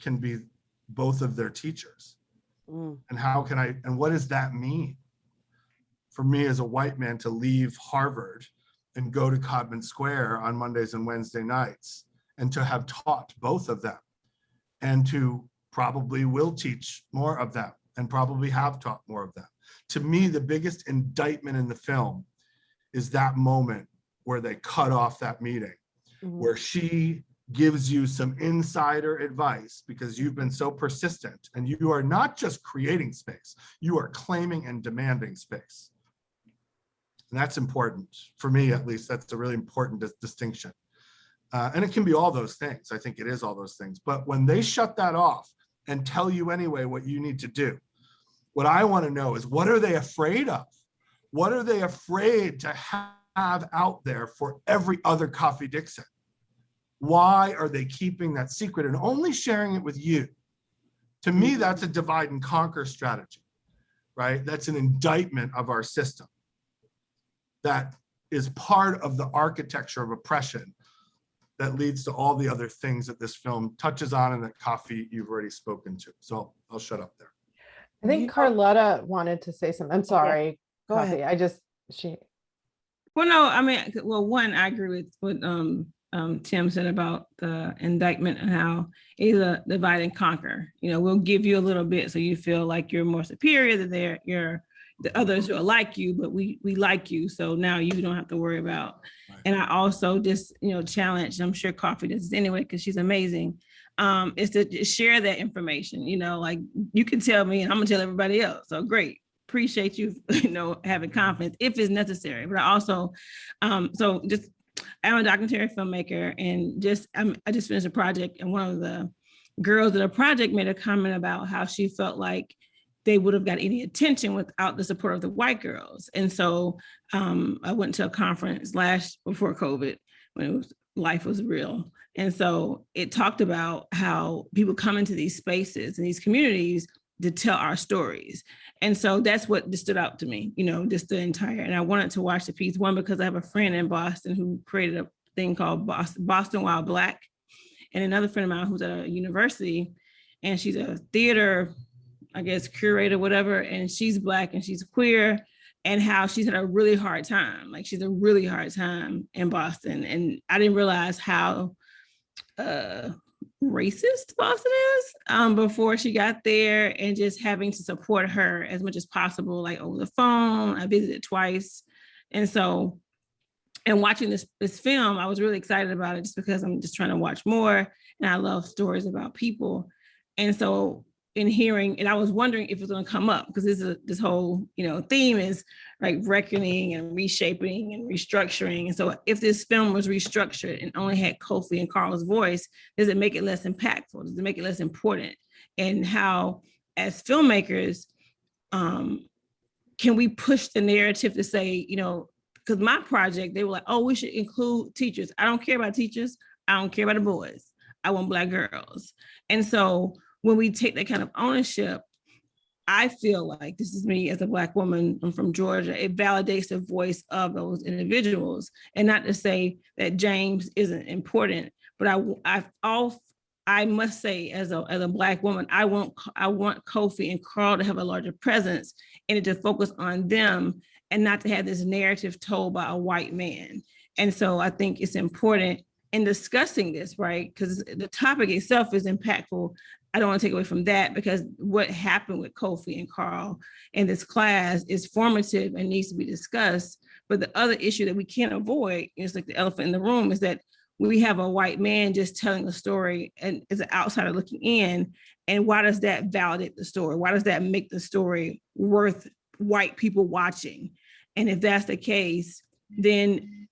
can be both of their teachers? And how can I, and what does that mean for me as a white man to leave Harvard and go to Codman Square on Mondays and Wednesday nights and to have taught both of them and to probably will teach more of them and probably have taught more of them. To me, the biggest indictment in the film is that moment where they cut off that meeting, where she gives you some insider advice because you've been so persistent and you are not just creating space, you are claiming and demanding space. And that's important for me, at least. That's a really important distinction. And it can be all those things. I think it is all those things. But when they shut that off and tell you anyway what you need to do, what I want to know is, what are they afraid of? What are they afraid to have out there for every other Coffee Dixon? Why are they keeping that secret and only sharing it with you? To me, that's a divide and conquer strategy. right? That's an indictment of our system. That is part of the architecture of oppression that leads to all the other things that this film touches on and that Coffee you've already spoken to. So I'll shut up there. I think You know- Carlotta wanted to say something. I'm sorry, Go Coffee. ahead. Well, no, I mean, well, one, I agree with what Tim said about the indictment and how it's a divide and conquer. You know, we'll give you a little bit so you feel like you're more superior than the others who are like you, but we like you. So now you don't have to worry about. Right. And I also just, challenge, I'm sure Coffee does this anyway, because she's amazing, is to just share that information. Like you can tell me and I'm gonna tell everybody else. So great. Appreciate you, having confidence if it's necessary. But I also, I'm a documentary filmmaker, and I just finished a project, and one of the girls of the project made a comment about how she felt like they would have got any attention without the support of the white girls. And so I went to a conference before COVID when life was real. And so it talked about how people come into these spaces and these communities to tell our stories. And so that's what just stood out to me, just the entire, and I wanted to watch the piece, one, because I have a friend in Boston who created a thing called Boston While Black, and another friend of mine who's at a university, and she's a theater, I guess, curator, whatever, and she's Black and she's queer, and how she's had a really hard time. Like she's a really hard time in Boston. And I didn't realize how racist Boston is before she got there, and just having to support her as much as possible, like over the phone. I visited twice. And so, and watching this film, I was really excited about it just because I'm just trying to watch more, and I love stories about people. And so in hearing, and I was wondering if it's going to come up, because this whole theme is like reckoning and reshaping and restructuring. And so if this film was restructured and only had Kofi and Carl's voice, does it make it less impactful? Does it make it less important? And how, as filmmakers, can we push the narrative to say, because my project, they were like, oh, we should include teachers. I don't care about teachers. I don't care about the boys. I want Black girls. And so when we take that kind of ownership, I feel like, this is me as a Black woman, I'm from Georgia, it validates the voice of those individuals. And not to say that James isn't important, but I must say, as a Black woman, I want Kofi and Carl to have a larger presence, and to focus on them, and not to have this narrative told by a white man. And so I think it's important in discussing this, right? Because the topic itself is impactful. I don't want to take away from that, because what happened with Kofi and Carl in this class is formative and needs to be discussed. But the other issue that we can't avoid, it's like the elephant in the room, is that we have a white man just telling a story and as an outsider looking in. And why does that validate the story? Why does that make the story worth white people watching? And if that's the case, then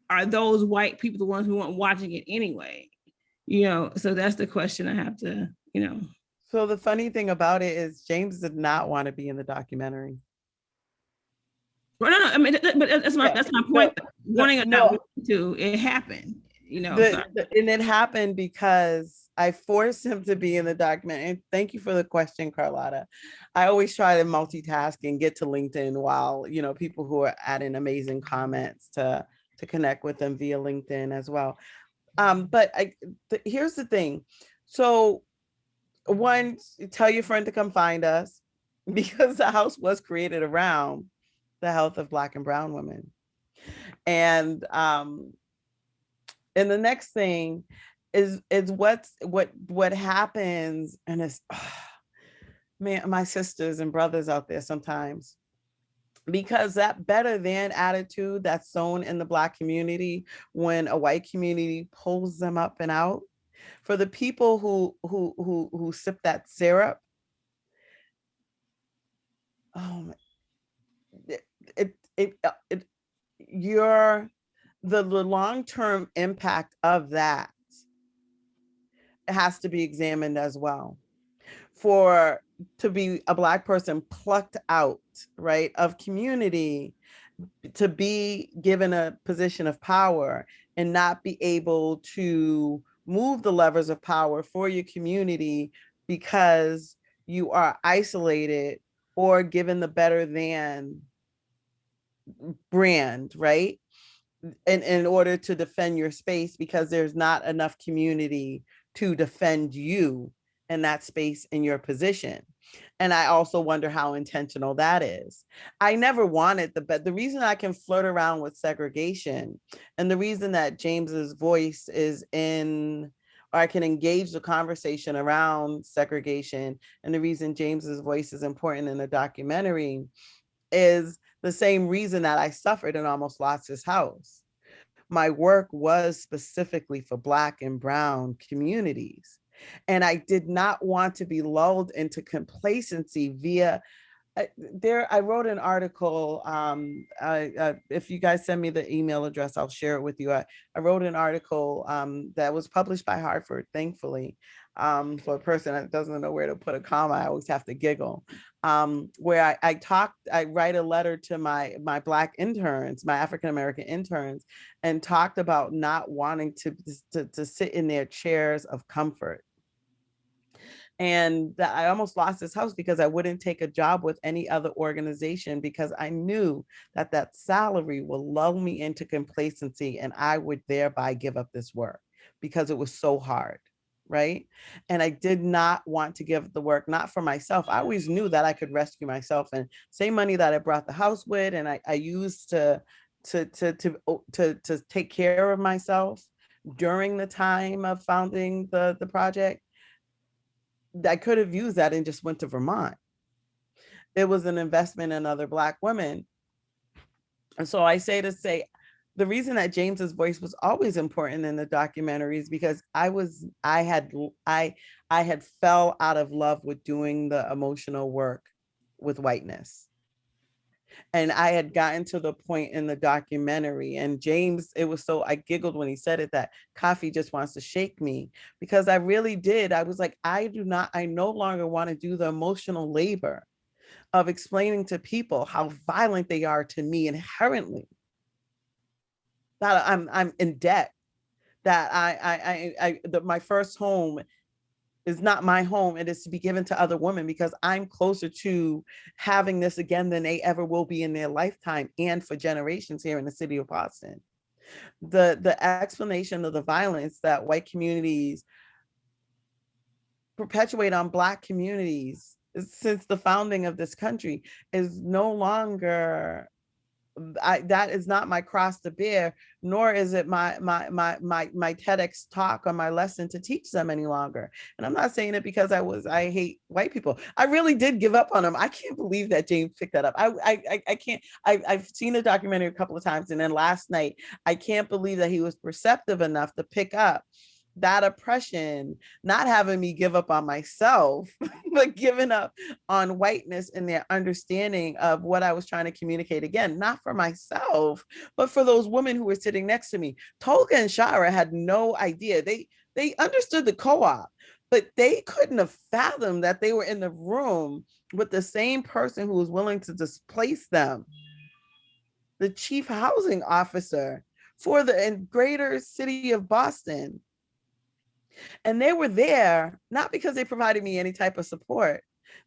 are those white people the ones who aren't watching it anyway? So that's the question I have to, So the funny thing about it is James did not want to be in the documentary. Well, no, I mean, but that's my point. Wanting or not to, it happened, And it happened because I forced him to be in the documentary. And thank you for the question, Carlotta. I always try to multitask and get to LinkedIn while, people who are adding amazing comments to connect with them via LinkedIn as well. But here's the thing. So one, tell your friend to come find us, because the house was created around the health of Black and Brown women. And the next thing is what happens, and it's man, my sisters and brothers out there sometimes, because that better than attitude that's sown in the Black community when a white community pulls them up and out, for the people who sip that syrup, the long-term impact of that has to be examined as well. To be a Black person plucked out, right, of community, to be given a position of power and not be able to move the levers of power for your community because you are isolated or given the better than brand, right? In order to defend your space, because there's not enough community to defend you in that space in your position. And I also wonder how intentional that is. I never wanted the reason I can flirt around with segregation, and the reason that James's voice is in, or I can engage the conversation around segregation, and the reason James's voice is important in the documentary is the same reason that I suffered and almost lost his house. My work was specifically for Black and Brown communities. And I did not want to be lulled into complacency via I wrote an article. If you guys send me the email address, I'll share it with you. I wrote an article that was published by Hartford, thankfully, for a person that doesn't know where to put a comma. I always have to giggle. Where I write a letter to my Black interns, my African American interns, and talked about not wanting to sit in their chairs of comfort. And that I almost lost this house because I wouldn't take a job with any other organization, because I knew that that salary will lull me into complacency and I would thereby give up this work because it was so hard, right? And I did not want to give the work, not for myself. I always knew that I could rescue myself, and same money that I brought the house with and I used to take care of myself during the time of founding the project. I could have used that and just went to Vermont. It was an investment in other Black women. And so I say the reason that James's voice was always important in the documentary is because I had fell out of love with doing the emotional work with whiteness. And I had gotten to the point in the documentary, and James, I giggled when he said it, that coffee just wants to shake me, because I really did. I was like, I no longer want to do the emotional labor of explaining to people how violent they are to me inherently, that I'm in debt, that my first home is not my home. It is to be given to other women because I'm closer to having this again than they ever will be in their lifetime, and for generations here in the city of Boston. The explanation of the violence that white communities perpetuate on Black communities since the founding of this country is no longer, that is not my cross to bear, nor is it my TEDx talk or my lesson to teach them any longer. And I'm not saying it because I hate white people. I really did give up on them. I can't believe that James picked that up. I can't. I've seen the documentary a couple of times, and then last night, I can't believe that he was perceptive enough to pick up that oppression, not having me give up on myself, but giving up on whiteness and their understanding of what I was trying to communicate. Again, not for myself, but for those women who were sitting next to me. Tolga and Shara had no idea. They understood the co-op, but they couldn't have fathomed that they were in the room with the same person who was willing to displace them, the chief housing officer for the greater city of Boston. And they were there not because they provided me any type of support.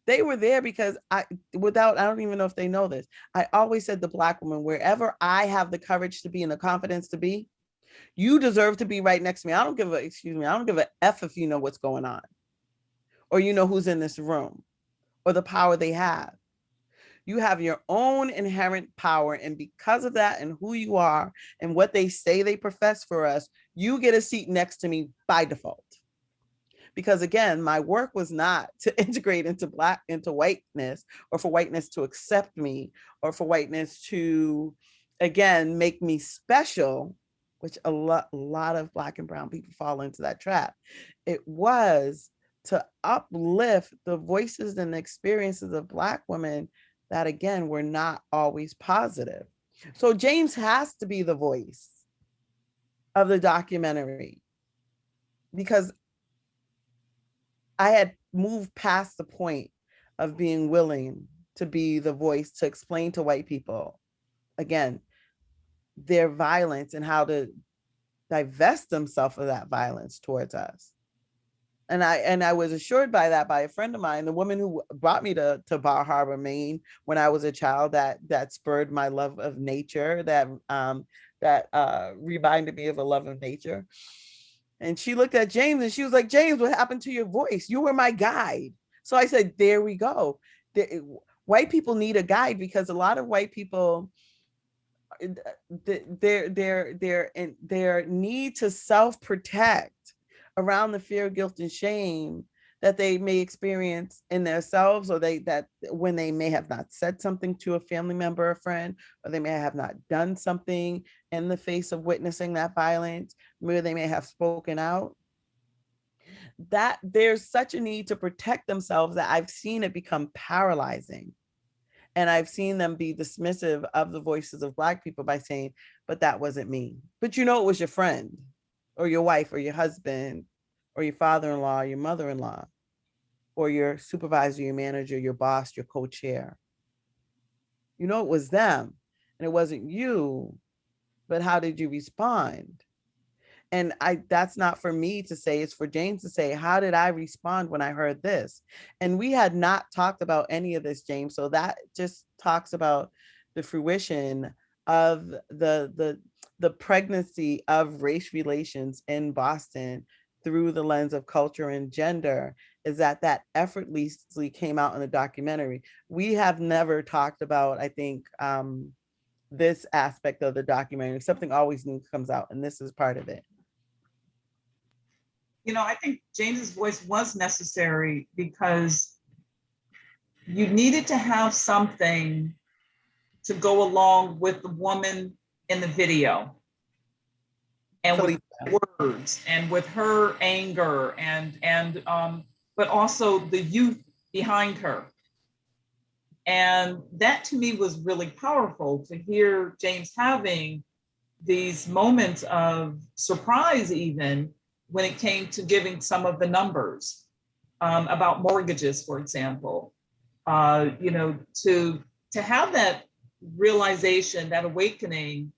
They were there because I don't even know if they know this, I always said to Black women, wherever I have the courage to be and the confidence to be, you deserve to be right next to me. I don't give a F if you know what's going on, or you know who's in this room, or the power they have. You have your own inherent power. And because of that and who you are and what they say they profess for us, you get a seat next to me by default. Because again, my work was not to integrate into whiteness, or for whiteness to accept me, or for whiteness to, again, make me special, which a lot of Black and Brown people fall into that trap. It was to uplift the voices and the experiences of Black women that, again, were not always positive. So James has to be the voice of the documentary, because I had moved past the point of being willing to be the voice to explain to white people, again, their violence and how to divest themselves of that violence towards us. And I was assured by that by a friend of mine, the woman who brought me to Bar Harbor, Maine, when I was a child, that spurred my love of nature, that reminded me of a love of nature. And she looked at James and she was like, James, what happened to your voice? You were my guide. So I said, there we go. White people need a guide, because a lot of white people, their need to self-protect around the fear, guilt, and shame that they may experience in themselves, or that when they may have not said something to a family member or friend, or they may have not done something in the face of witnessing that violence, maybe they may have spoken out, that there's such a need to protect themselves that I've seen it become paralyzing. And I've seen them be dismissive of the voices of Black people by saying, but that wasn't me. But you know, it was your friend or your wife or your husband or your father-in-law, your mother-in-law, or your supervisor, your manager, your boss, your co-chair. You know, it was them and it wasn't you, but how did you respond? And that's not for me to say, it's for James to say, how did I respond when I heard this? And we had not talked about any of this, James. So that just talks about the fruition of the pregnancy of race relations in Boston through the lens of culture and gender, is that effortlessly came out in the documentary. We have never talked about, I think, this aspect of the documentary. Something always new comes out, and this is part of it. You know, I think James's voice was necessary because you needed to have something to go along with the woman in the video, and with words and with her anger and but also the youth behind her. And that to me was really powerful, to hear James having these moments of surprise, even when it came to giving some of the numbers about mortgages, for example. You know, to have that realization, that awakening,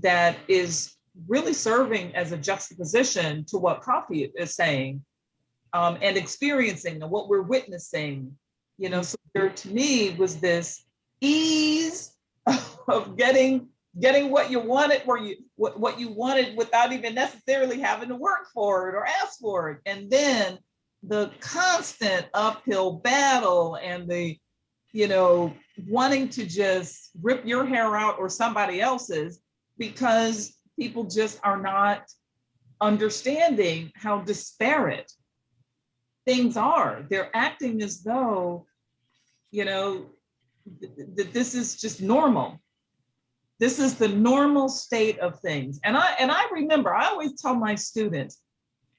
that is really serving as a juxtaposition to what Coffee is saying and experiencing and what we're witnessing. You know, so there to me was this ease of getting what you wanted, what you wanted without even necessarily having to work for it or ask for it. And then the constant uphill battle and the, you know, wanting to just rip your hair out or somebody else's, because people just are not understanding how disparate things are. They're acting as though, you know, that this is just normal. This is the normal state of things. And I remember, I always tell my students,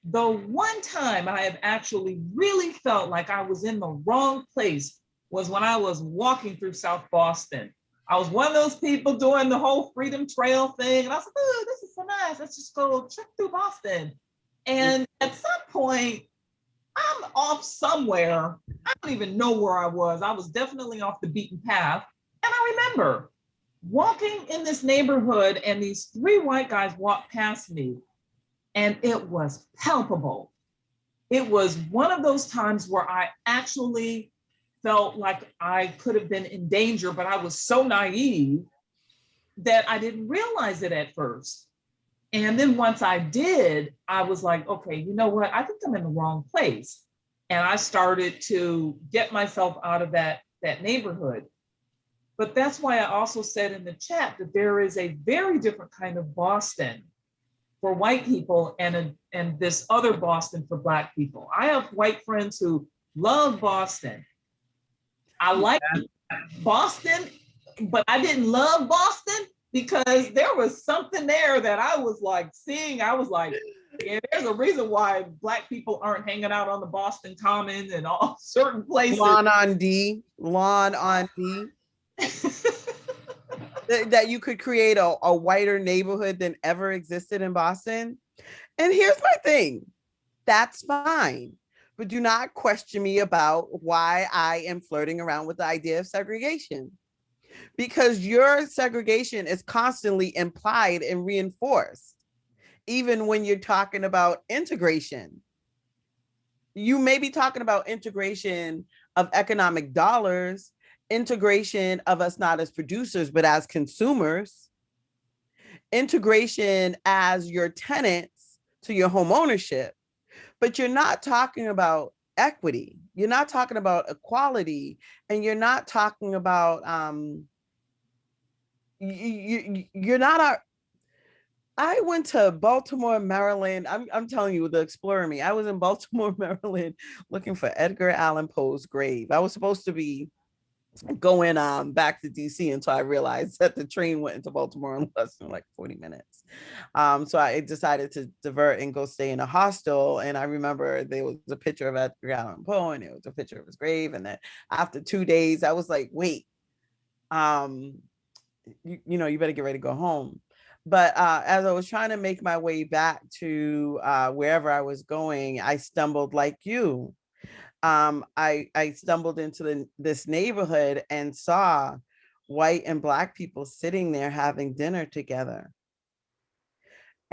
the one time I have actually really felt like I was in the wrong place was when I was walking through South Boston. I was one of those people doing the whole Freedom Trail thing. And I was like, oh, this is so nice. Let's just go trip through Boston. And at some point, I'm off somewhere. I don't even know where I was. I was definitely off the beaten path. And I remember walking in this neighborhood and these three white guys walked past me, and it was palpable. It was one of those times where I actually felt like I could have been in danger, but I was so naive that I didn't realize it at first. And then once I did, I was like, okay, you know what? I think I'm in the wrong place. And I started to get myself out of that neighborhood. But that's why I also said in the chat that there is a very different kind of Boston for white people and this other Boston for Black people. I have white friends who love Boston. I like Boston, but I didn't love Boston because there was something there that I was like seeing. I was like, yeah, there's a reason why Black people aren't hanging out on the Boston Commons and all certain places. Lawn on D. That you could create a whiter neighborhood than ever existed in Boston. And here's my thing. That's fine. But do not question me about why I am flirting around with the idea of segregation. Because your segregation is constantly implied and reinforced, even when you're talking about integration. You may be talking about integration of economic dollars, integration of us not as producers, but as consumers, integration as your tenants to your home ownership, but you're not talking about equity. You're not talking about equality, and you're not talking about you're not our. I went to Baltimore, Maryland. I'm telling you, the explorer me. I was in Baltimore, Maryland, looking for Edgar Allan Poe's grave. I was supposed to be going back to DC until I realized that the train went into Baltimore in less than like 40 minutes. So I decided to divert and go stay in a hostel. And I remember there was a picture of Edgar Allan Poe and it was a picture of his grave. And then after 2 days, I was like, wait, you know, you better get ready to go home. But as I was trying to make my way back to wherever I was going, I stumbled like you. I stumbled into this neighborhood and saw white and black people sitting there having dinner together.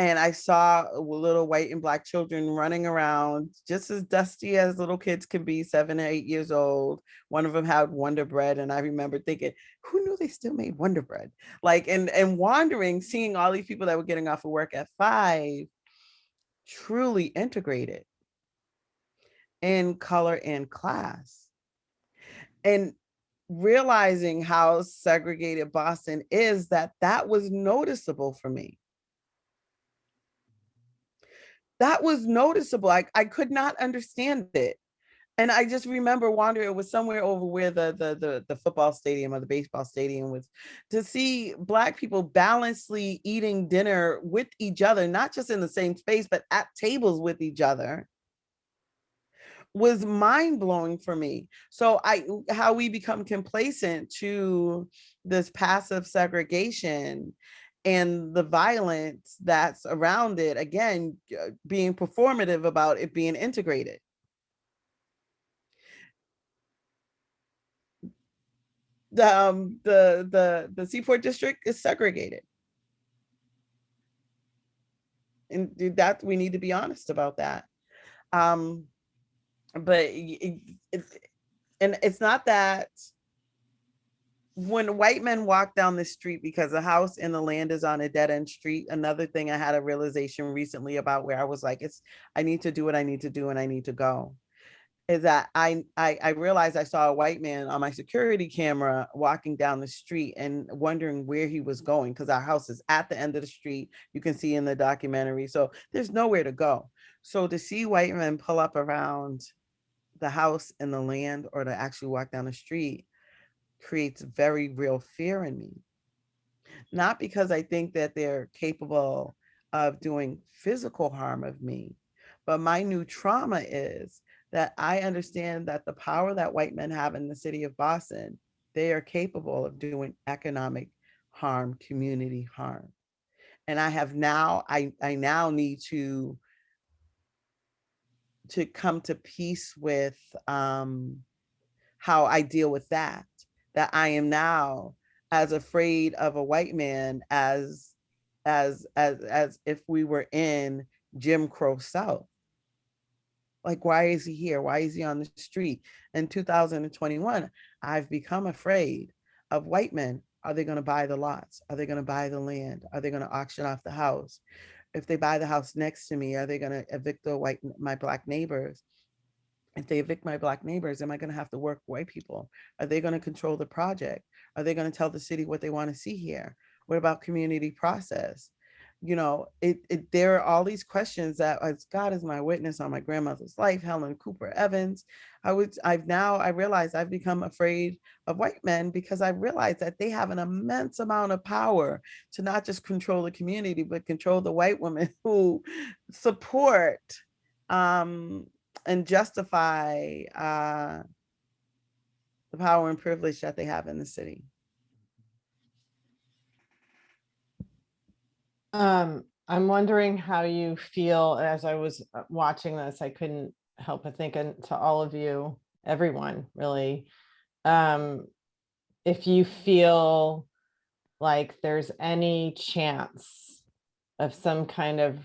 And I saw little white and black children running around, just as dusty as little kids can be, 7 or 8 years old. One of them had Wonder Bread. And I remember thinking, who knew they still made Wonder Bread? Like, and wandering, seeing all these people that were getting off of work at 5, truly integrated in color and class. And realizing how segregated Boston is, that was noticeable for me. That was noticeable. I could not understand it. And I just remember wandering, it was somewhere over where the football stadium or the baseball stadium was, to see Black people balancedly eating dinner with each other, not just in the same space, but at tables with each other, was mind-blowing for me. So how we become complacent to this passive segregation and the violence that's around it, again, being performative about it being integrated. The Seaport District is segregated. And that we need to be honest about that. But it's not that when white men walk down the street because the house and the land is on a dead end street. Another thing I had a realization recently about, where I was like, I need to do what I need to do and I need to go, is that I realized I saw a white man on my security camera walking down the street and wondering where he was going, because our house is at the end of the street. You can see in the documentary. So there's nowhere to go. So to see white men pull up around the house and the land, or to actually walk down the street, creates very real fear in me. Not because I think that they're capable of doing physical harm of me, but my new trauma is that I understand that the power that white men have in the city of Boston, they are capable of doing economic harm, community harm. And I now need to come to peace with how I deal with that I am now as afraid of a white man as if we were in Jim Crow South. Like, why is he here? Why is he on the street? In 2021, I've become afraid of white men. Are they going to buy the lots? Are they going to buy the land? Are they going to auction off the house? If they buy the house next to me, are they going to evict my Black neighbors? If they evict my Black neighbors, am I going to have to work white people? Are they going to control the project? Are they going to tell the city what they want to see here? What about community process? You know, there are all these questions that, as God is my witness on my grandmother's life, Helen Cooper Evans, I realized I've become afraid of white men, because I realized that they have an immense amount of power to not just control the community, but control the white women who support and justify the power and privilege that they have in the city. I'm wondering how you feel. As I was watching this, I couldn't help but think, and to all of you, everyone really, if you feel like there's any chance of some kind of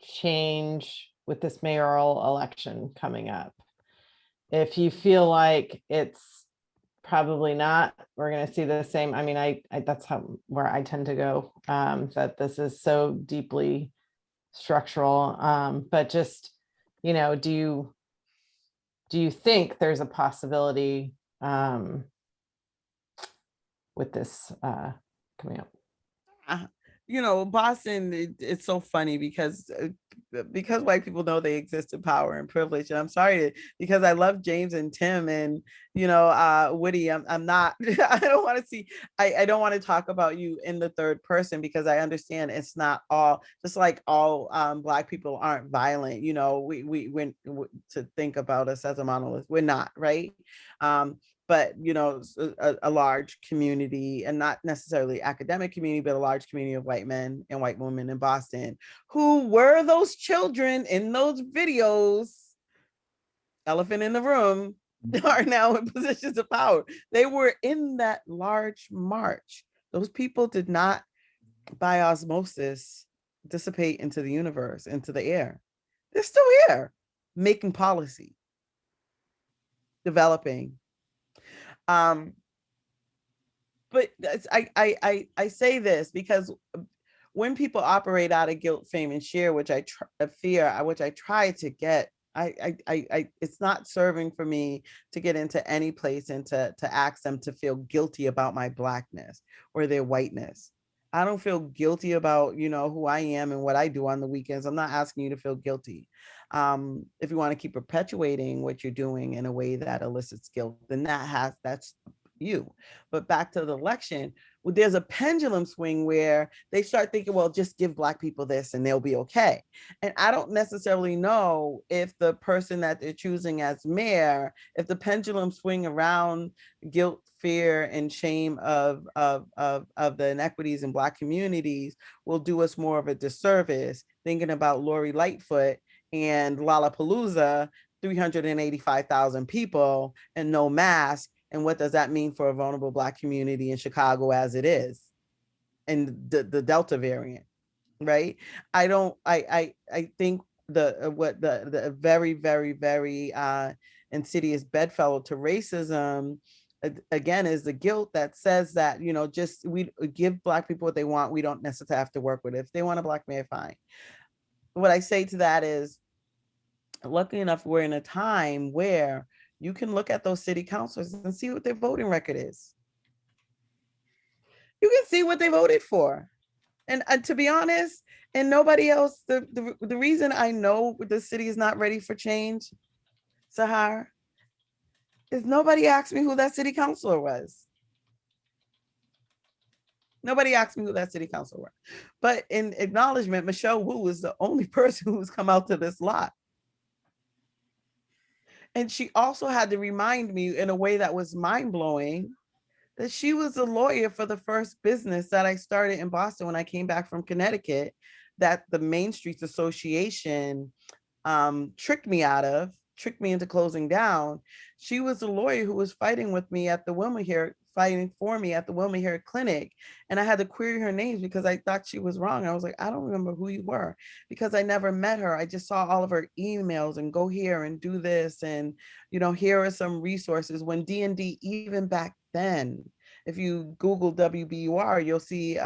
change with this mayoral election coming up. If you feel like it's probably not, we're going to see the same. I mean, I that's where I tend to go, that this is so deeply structural. But just, do you think there's a possibility with this coming up? Boston, it's so funny because white people know they exist in power and privilege. And I'm sorry because I love James and Tim and, Woody, I'm not, I don't want to see, I don't want to talk about you in the third person because I understand it's not all, just like all Black people aren't violent, we to think about us as a monolith, we're not, right? But a large community, and not necessarily academic community, but a large community of white men and white women in Boston who were those children in those videos, elephant in the room, are now in positions of power. They were in that large march. Those people did not by osmosis dissipate into the universe, into the air. They're still here making policy, developing. But I say this because when people operate out of guilt, fame, and share, which I try to get, it's not serving for me to get into any place and to ask them to feel guilty about my Blackness or their whiteness. I don't feel guilty about, who I am and what I do on the weekends. I'm not asking you to feel guilty. If you want to keep perpetuating what you're doing in a way that elicits guilt, then that's you. But back to the election, there's a pendulum swing where they start thinking, well, just give Black people this and they'll be okay. And I don't necessarily know if the person that they're choosing as mayor, if the pendulum swing around guilt, fear, and shame of the inequities in Black communities will do us more of a disservice, thinking about Lori Lightfoot and Lollapalooza, 385,000 people and no mask. And what does that mean for a vulnerable Black community in Chicago as it is? And the Delta variant, right? I think the very, very, very insidious bedfellow to racism, again, is the guilt that says that, just we give Black people what they want. We don't necessarily have to work with it. If they want a Black mayor, fine. What I say to that is, lucky enough, we're in a time where you can look at those city councilors and see what their voting record is. You can see what they voted for. And to be honest, and nobody else, the reason I know the city is not ready for change, Sahar, is nobody asked me who that city councilor was. Nobody asked me who that city councilor was. But in acknowledgement, Michelle Wu is the only person who's come out to this lot. And she also had to remind me in a way that was mind-blowing that she was a lawyer for the first business that I started in Boston when I came back from Connecticut, that the Main Streets Association tricked me into closing down. She was a lawyer who was fighting with me at the WilmerHale, fighting for me at the WilmerHale Clinic. And I had to query her names because I thought she was wrong. I was like, I don't remember who you were because I never met her. I just saw all of her emails and go here and do this. And, here are some resources. When D&D, even back then, if you Google WBUR, you'll see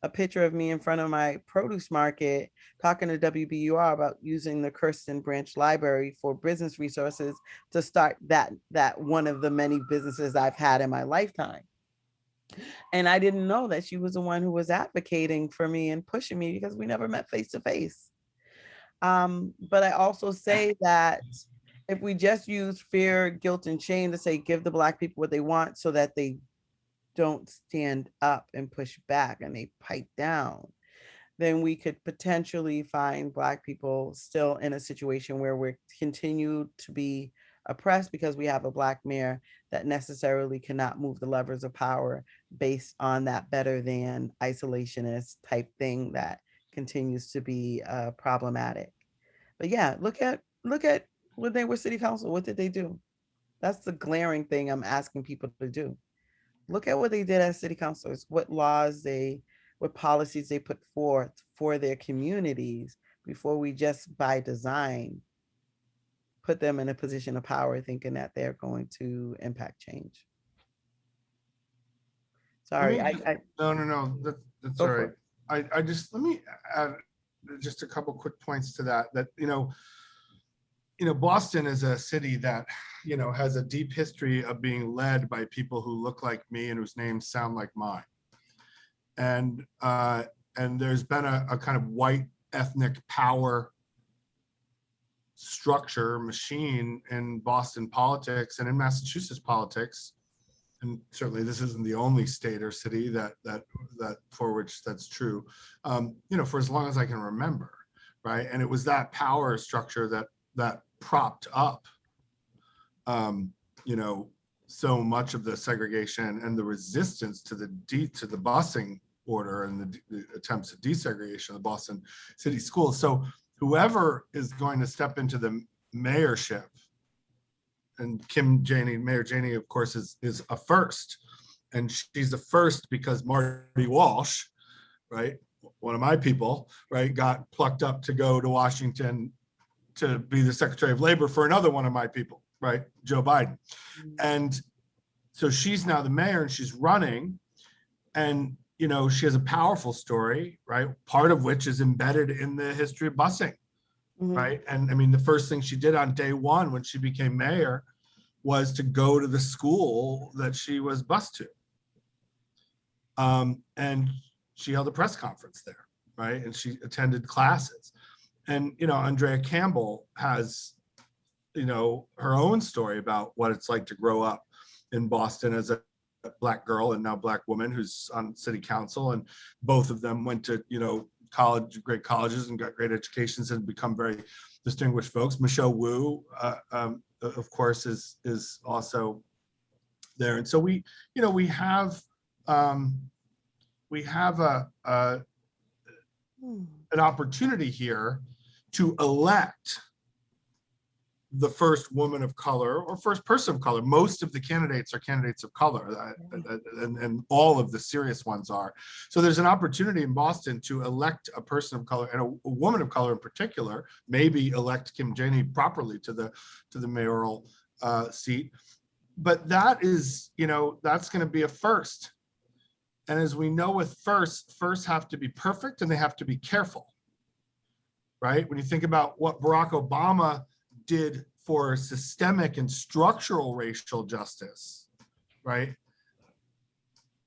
a picture of me in front of my produce market talking to WBUR about using the Kirsten Branch Library for business resources to start that one of the many businesses I've had in my lifetime. And I didn't know that she was the one who was advocating for me and pushing me because we never met face to face. But I also say that if we just use fear, guilt, and shame to say, give the Black people what they want so that they don't stand up and push back and they pipe down, then we could potentially find Black people still in a situation where we continue to be oppressed because we have a Black mayor that necessarily cannot move the levers of power based on that better than isolationist type thing that continues to be problematic. But yeah, look at when they were city council, what did they do? That's the glaring thing I'm asking people to do. Look at what they did as city councilors, what policies they put forth for their communities, before we just by design put them in a position of power thinking that they're going to impact change. Sorry, Let me No, that's Go all for right. I just, let me add just a couple quick points to that, Boston is a city that, has a deep history of being led by people who look like me and whose names sound like mine. And there's been a kind of white ethnic power structure machine in Boston politics and in Massachusetts politics. And certainly this isn't the only state or city that for which that's true, for as long as I can remember, right? And it was that power structure that propped up, so much of the segregation and the resistance to the busing order and the attempts at desegregation of the Boston city schools. So whoever is going to step into the mayorship, and Mayor Janey, of course, is a first. And she's the first because Marty Walsh, right, one of my people, right, got plucked up to go to Washington to be the Secretary of Labor for another one of my people, right, Joe Biden. And so she's now the mayor and she's running. And, she has a powerful story, right, part of which is embedded in the history of busing. Right. And I mean, the first thing she did on day one when she became mayor was to go to the school that she was bused to. And she held a press conference there, right? And she attended classes. And, Andrea Campbell has, her own story about what it's like to grow up in Boston as a Black girl and now Black woman who's on city council. And both of them went to, great colleges and got great educations and become very distinguished folks. Michelle Wu, of course, is also there. And so we have an opportunity here to elect the first woman of color or first person of color. Most of the candidates are candidates of color, and all of the serious ones are. So there's an opportunity in Boston to elect a person of color, and a woman of color in particular, maybe elect Kim Janey properly to the mayoral seat. But that is, that's going to be a first. And as we know with firsts have to be perfect and they have to be careful, right? When you think about what Barack Obama did for systemic and structural racial justice, right?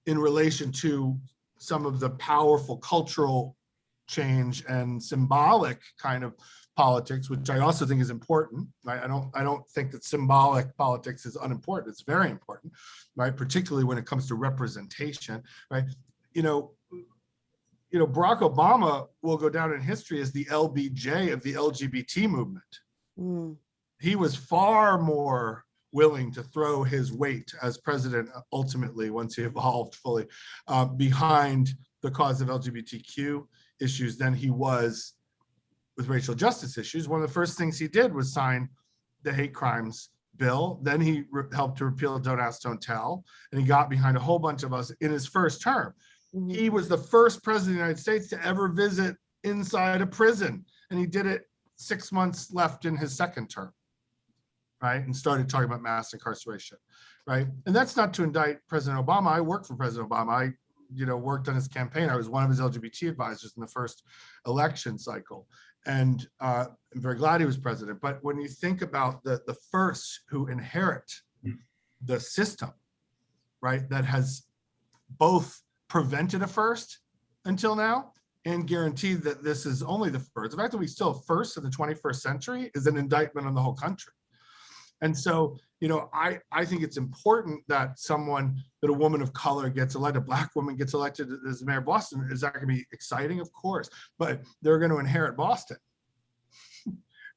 In relation to some of the powerful cultural change and symbolic kind of politics, which I also think is important, right? I don't think that symbolic politics is unimportant. It's very important, right? Particularly when it comes to representation, right? Barack Obama will go down in history as the LBJ of the LGBT movement. He was far more willing to throw his weight as president ultimately, once he evolved fully, behind the cause of LGBTQ issues than he was with racial justice issues. One of the first things he did was sign the hate crimes bill. Then he helped to repeal Don't Ask, Don't Tell, and he got behind a whole bunch of us in his first term. He was the first president of the United States to ever visit inside a prison, and he did it 6 months left in his second term, right? And started talking about mass incarceration, right? And that's not to indict President Obama. I worked for President Obama. I, worked on his campaign. I was one of his LGBT advisors in the first election cycle. And I'm very glad he was president. But when you think about the first who inherit the system, right, that has both prevented a first until now and guaranteed that this is only the first. The fact that we still have first in the 21st century is an indictment on the whole country. And so, I think it's important that a woman of color gets elected, a Black woman gets elected as the mayor of Boston. Is that going to be exciting? Of course, but they're going to inherit Boston,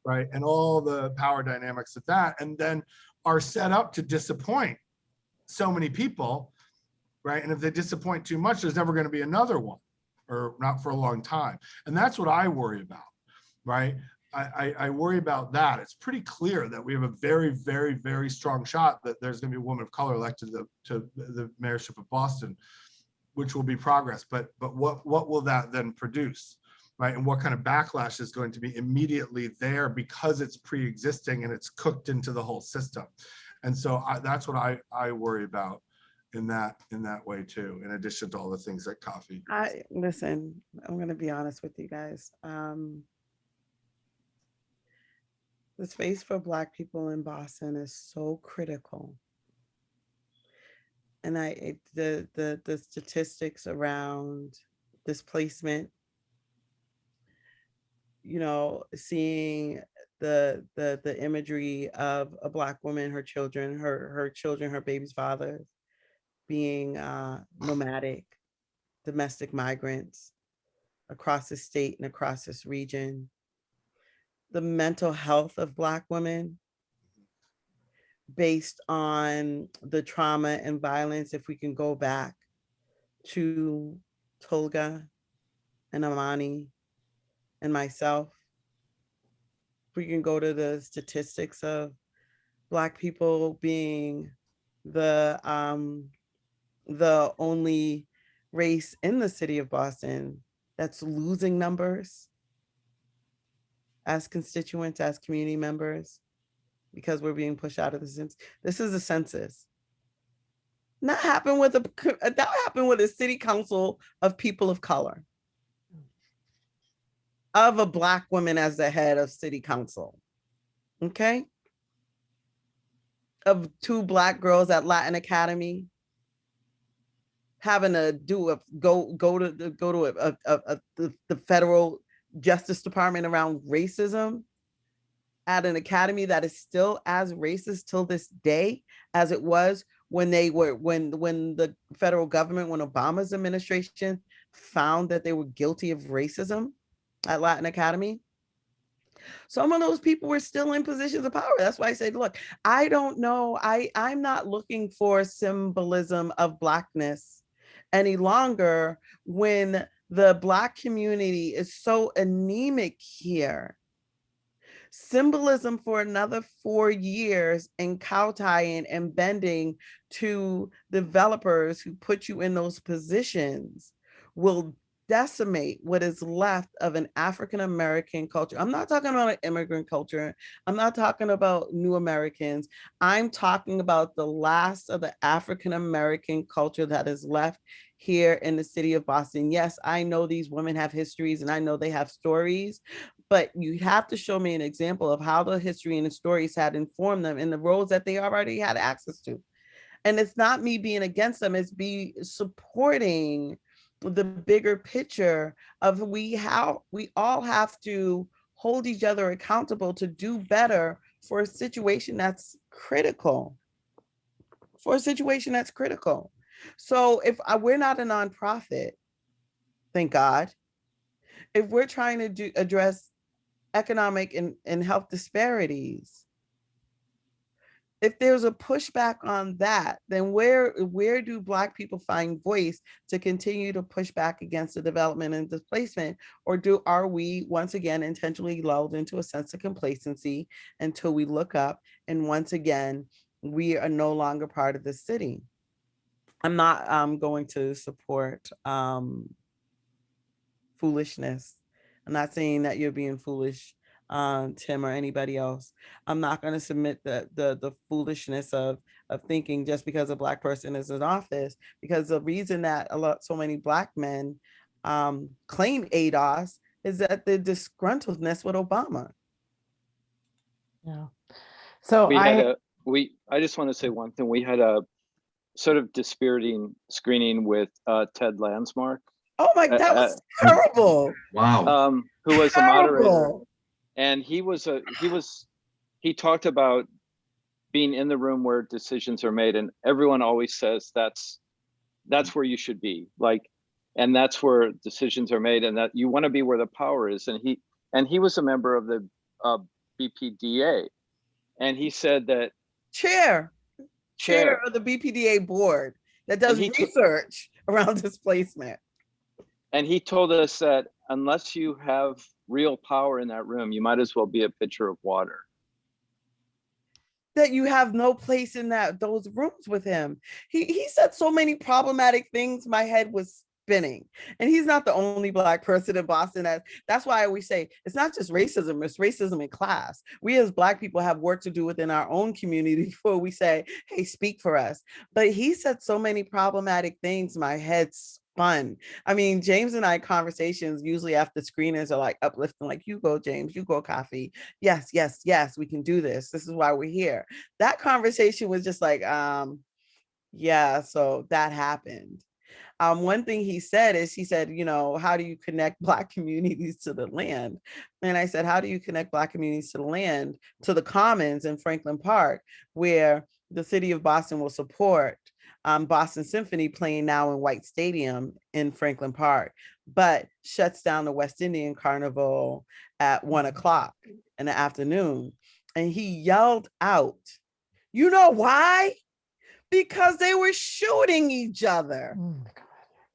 right? And all the power dynamics of that, and then are set up to disappoint so many people, right? And if they disappoint too much, there's never going to be another one, or not for a long time. And that's what I worry about, right? I worry about that. It's pretty clear that we have a very, very, very strong shot that there's going to be a woman of color elected to the mayorship of Boston, which will be progress. But what will that then produce? right? And what kind of backlash is going to be immediately there because it's pre-existing and it's cooked into the whole system. And so that's what I worry about in that way too, in addition to all the things that coffee. Listen, I'm gonna be honest with you guys. The space for Black people in Boston is so critical. And the statistics around displacement, you know, seeing the imagery of a Black woman, her children, her baby's father being nomadic, domestic migrants across the state and across this region, the mental health of Black women based on the trauma and violence. If we can go back to Tolga and Amani and myself, if we can go to the statistics of Black people being the only race in the city of Boston that's losing numbers as constituents, as community members, because we're being pushed out of the census. This is a census. That happened with a city council of people of color, of a Black woman as the head of city council. Okay. Of 2 Black girls at Latin Academy having to go to the federal Justice Department around racism at an academy that is still as racist till this day as it was when the federal government, when Obama's administration found that they were guilty of racism at Latin Academy. Some of those people were still in positions of power. That's why I said, look, I don't know. I'm not looking for symbolism of Blackness any longer when the Black community is so anemic here. Symbolism for another 4 years and kowtowing and bending to developers who put you in those positions will decimate what is left of an African-American culture. I'm not talking about an immigrant culture. I'm not talking about new Americans. I'm talking about the last of the African-American culture that is left here in the city of Boston. Yes, I know these women have histories and I know they have stories, but you have to show me an example of how the history and the stories had informed them in the roles that they already had access to. And it's not me being against them, it's be supporting the bigger picture of we all have to hold each other accountable to do better for a situation that's critical. So if we're not a nonprofit, thank God, if we're trying to address economic and health disparities, if there's a pushback on that, then where do Black people find voice to continue to push back against the development and displacement? Or are we once again intentionally lulled into a sense of complacency until we look up and once again, we are no longer part of the city? I'm not going to support foolishness. I'm not saying that you're being foolish, Tim or anybody else. I'm not going to submit the foolishness of thinking just because a Black person is in office, because the reason that so many Black men claim ADOS is that the disgruntledness with Obama. Yeah. So I just want to say one thing. We had a sort of dispiriting screening with Ted Landsmark. Oh my, that was terrible. Wow. Who was a moderator. And he talked about being in the room where decisions are made, and everyone always says that's where you should be, and that's where decisions are made, and that you want to be where the power is. And he was a member of the BPDA, and he said that chair of the BPDA board that does research around displacement. And he told us that unless you have real power in that room, you might as well be a pitcher of water. That you have no place in those rooms with him. He said so many problematic things. My head was spinning. And he's not the only Black person in Boston. That's why I always say it's not just racism, it's racism in class. We as Black people have work to do within our own community before we say, hey, speak for us. But he said so many problematic things, my head spun. I mean, James and I conversations usually after screeners are like uplifting, like, you go, James, you go, Coffee. Yes, yes, yes, we can do this. This is why we're here. That conversation was just like, yeah, so that happened. One thing he said is, he said, you know, how do you connect Black communities to the land? And I said, how do you connect Black communities to the land, to the commons in Franklin Park, where the city of Boston will support Boston Symphony playing now in White Stadium in Franklin Park, but shuts down the West Indian Carnival at 1 o'clock in the afternoon. And he yelled out, you know why? Because they were shooting each other. Oh my God.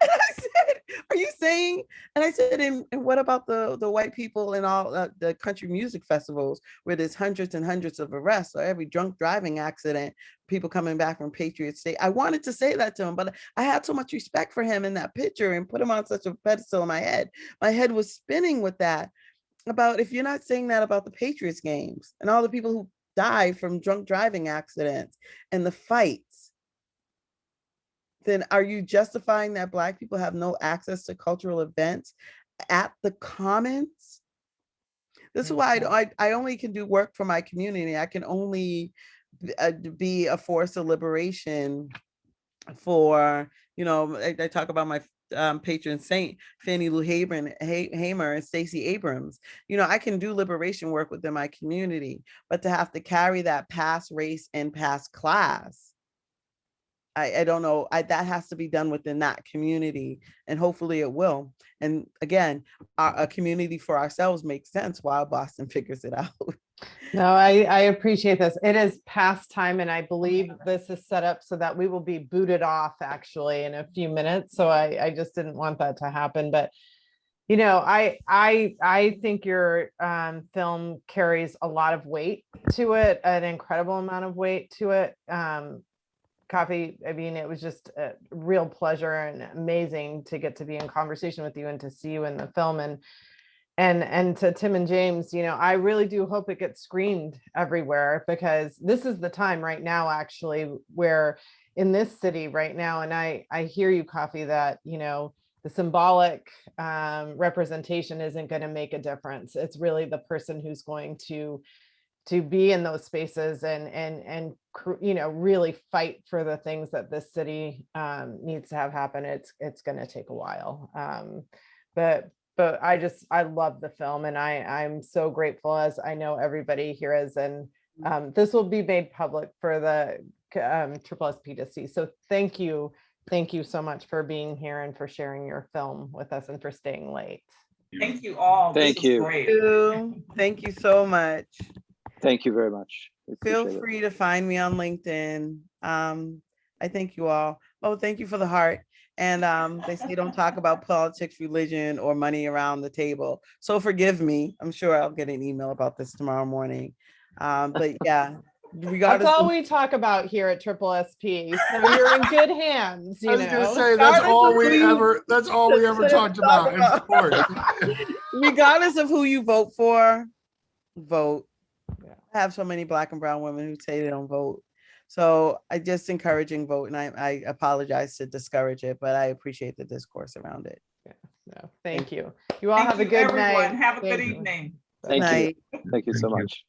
And I said, are you saying? And I said, and what about the white people and all the country music festivals where there's hundreds and hundreds of arrests, or every drunk driving accident, people coming back from Patriot State? I wanted to say that to him, but I had so much respect for him in that picture and put him on such a pedestal in my head. My head was spinning with that, about if you're not saying that about the Patriots games and all the people who died from drunk driving accidents and the fights, then are you justifying that Black people have no access to cultural events at the commons? This is why I only can do work for my community. I can only be a force of liberation for, you know, I talk about my patron saint, Fannie Lou Hamer and Stacey Abrams. You know, I can do liberation work within my community, but to have to carry that past race and past class, I don't know. That has to be done within that community, and hopefully it will. And again, a community for ourselves makes sense while Boston figures it out. No, I appreciate this. It is past time, and I believe this is set up so that we will be booted off actually in a few minutes. So I just didn't want that to happen. But you know, I think your film carries a lot of weight to it, an incredible amount of weight to it. Coffee, I mean, it was just a real pleasure and amazing to get to be in conversation with you and to see you in the film. And to Tim and James, you know, I really do hope it gets screened everywhere, because this is the time right now, actually, where in this city right now, and I hear you, Coffee, that, you know, the symbolic representation isn't going to make a difference. It's really the person who's going to be in those spaces and you know, really fight for the things that this city needs to have happen. It's going to take a while, but I love the film, and I'm so grateful, as I know everybody here is, and this will be made public for the SSSP to see. So thank you so much for being here and for sharing your film with us and for staying late. Thank you all. This Thank was you. great. Thank you so much. Thank you very much. I Feel appreciate it. free to find me on LinkedIn. I thank you all. Oh, thank you for the heart. And they say don't talk about politics, religion, or money around the table. So forgive me. I'm sure I'll get an email about this tomorrow morning. But yeah, That's regardless all of, we talk about here at SSSP. So you're in good hands, I you was gonna know. say that's Regardless all of we who you- ever talked about in sports. regardless of who you vote for, vote. Yeah. I have so many Black and brown women who say they don't vote. So I just encouraging vote, and I apologize to discourage it, but I appreciate the discourse around it. No, thank you. You all Thank have a you, good everyone. night. Have a good Thank you. evening. Thank Night. you. Thank you so Thank you. much.